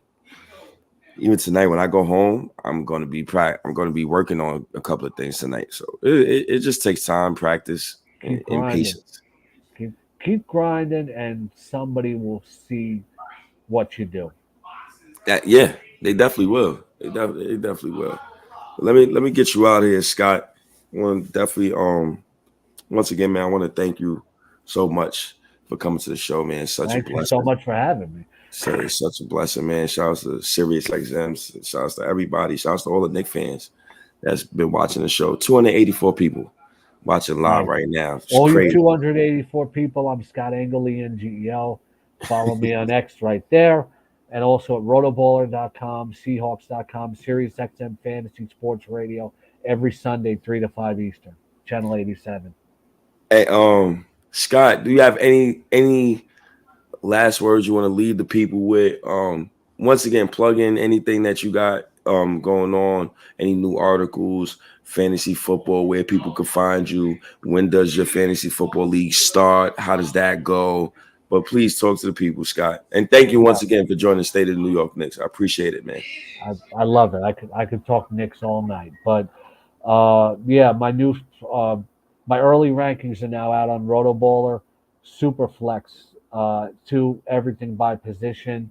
I go home, I'm going to be working on a couple of things tonight. So it just takes time, practice, and patience. Keep grinding, and somebody will see what you do. Yeah, they definitely will. They definitely will. Let me get you out of here, Scott. I want to definitely once again, man, I want to thank you so much for coming to the show, man. Thank you so much for having me. So it's such a blessing, man. Shout out to Sirius XM. Shout out to everybody. Shout out to all the Knick fans that's been watching the show. 284 people watching live right now. It's all crazy. You 284 people, I'm Scott Engel, ENGEL. Follow me on X right there. And also at rotoballer.com, Seahawks.com, Sirius XM Fantasy Sports Radio every Sunday, 3 to 5 Eastern, Channel 87. Hey, Scott, do you have any last words you want to leave the people with? Once again, plug in anything that you got going on, any new articles, fantasy football, where people can find you. When does your fantasy football league start? How does that go? But please talk to the people, Scott. And thank you once again for joining the State of the New York Knicks. I appreciate it, man. I love it. I could talk Knicks all night. But yeah, my early rankings are now out on Rotoballer, Superflex, to everything by position.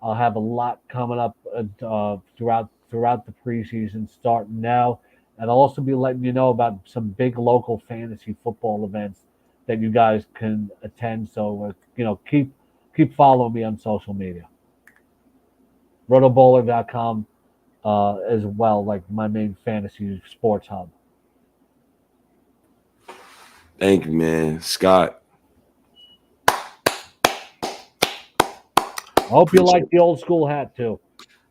I'll have a lot coming up throughout the preseason, starting now, and I'll also be letting you know about some big local fantasy football events that you guys can attend. So keep following me on social media. Rotoballer.com as well, like my main fantasy sports hub. Thank you, man. Scott. I hope you like the old school hat too.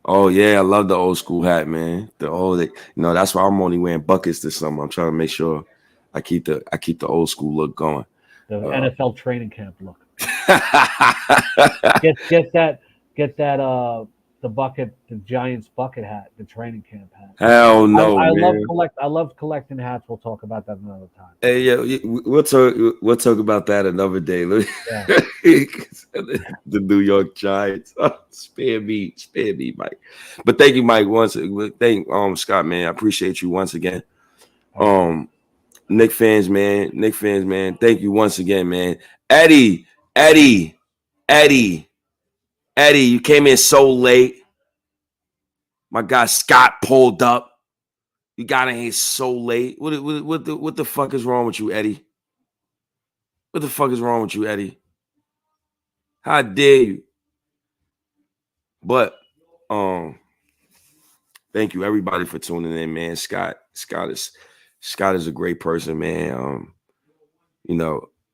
Oh yeah, I love the old school hat, man. That's why I'm only wearing buckets this summer. I'm trying to make sure I keep the old school look going. The NFL training camp look. Uh, Get that the Giants bucket hat, the training camp hat. Hell no, I love man. I love collecting hats. We'll talk about that another time. Hey, yeah, we'll talk about that another day. Yeah. The New York Giants. Spare me, Mike. But thank you, Mike. Thank Scott, man. I appreciate you once again. Knick fans, man. Thank you once again, man. Eddie, Eddie, Eddie, Eddie. You came in so late. My guy Scott pulled up. You got in here so late. What the fuck is wrong with you, Eddie? What the fuck is wrong with you, Eddie? How dare you? But thank you everybody for tuning in, man. Scott is a great person, man.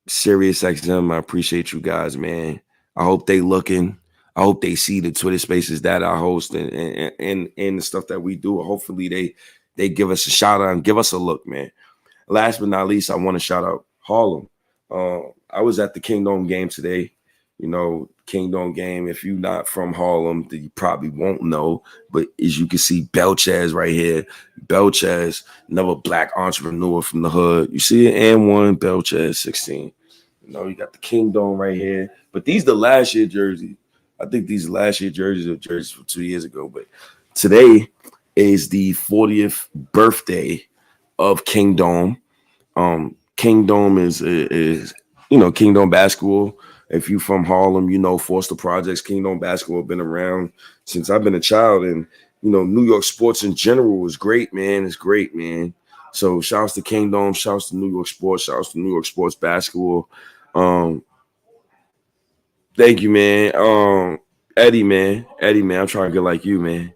Sirius XM, I appreciate you guys, man. I hope they looking. I hope they see the Twitter spaces that I host and the stuff that we do. Hopefully they give us a shout out and give us a look, man. Last but not least, I want to shout out Harlem. I was at the Kingdom game today. Kingdom game. If you're not from Harlem, then you probably won't know. But as you can see, Belchez right here. Belchez, another black entrepreneur from the hood. You see it, and one Belchez 16. You got the Kingdom right here. But these the last year jersey. I think these last year jerseys are jerseys from 2 years ago. But today is the 40th birthday of Kingdom. Kingdom is Kingdom basketball. If you from Harlem, Foster Projects, Kingdom basketball been around since I've been a child, and New York sports in general is great, man. It's great, man. So shouts to Kingdom, shouts to New York sports, shouts to New York sports basketball. Thank you, man. Eddie, man, I'm trying to get like you, man.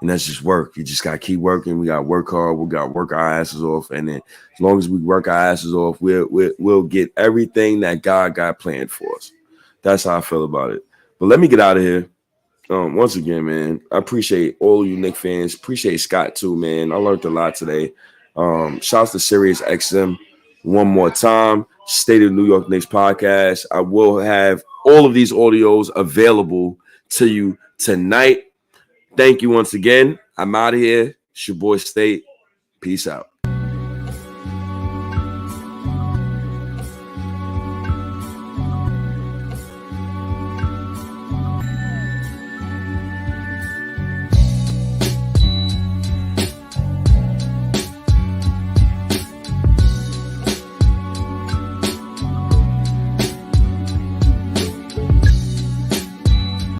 And that's just work. You just gotta keep working. We gotta work hard. We gotta work our asses off. And then as long as we work our asses off, we'll get everything that God got planned for us. That's how I feel about it. But let me get out of here. Once again, man, I appreciate all of you Knick fans. Appreciate Scott too, man. I learned a lot today. Shouts to Sirius XM one more time. State of New York Knicks podcast. I will have all of these audios available to you tonight. Thank you once again. I'm out of here. It's your boy State. Peace out.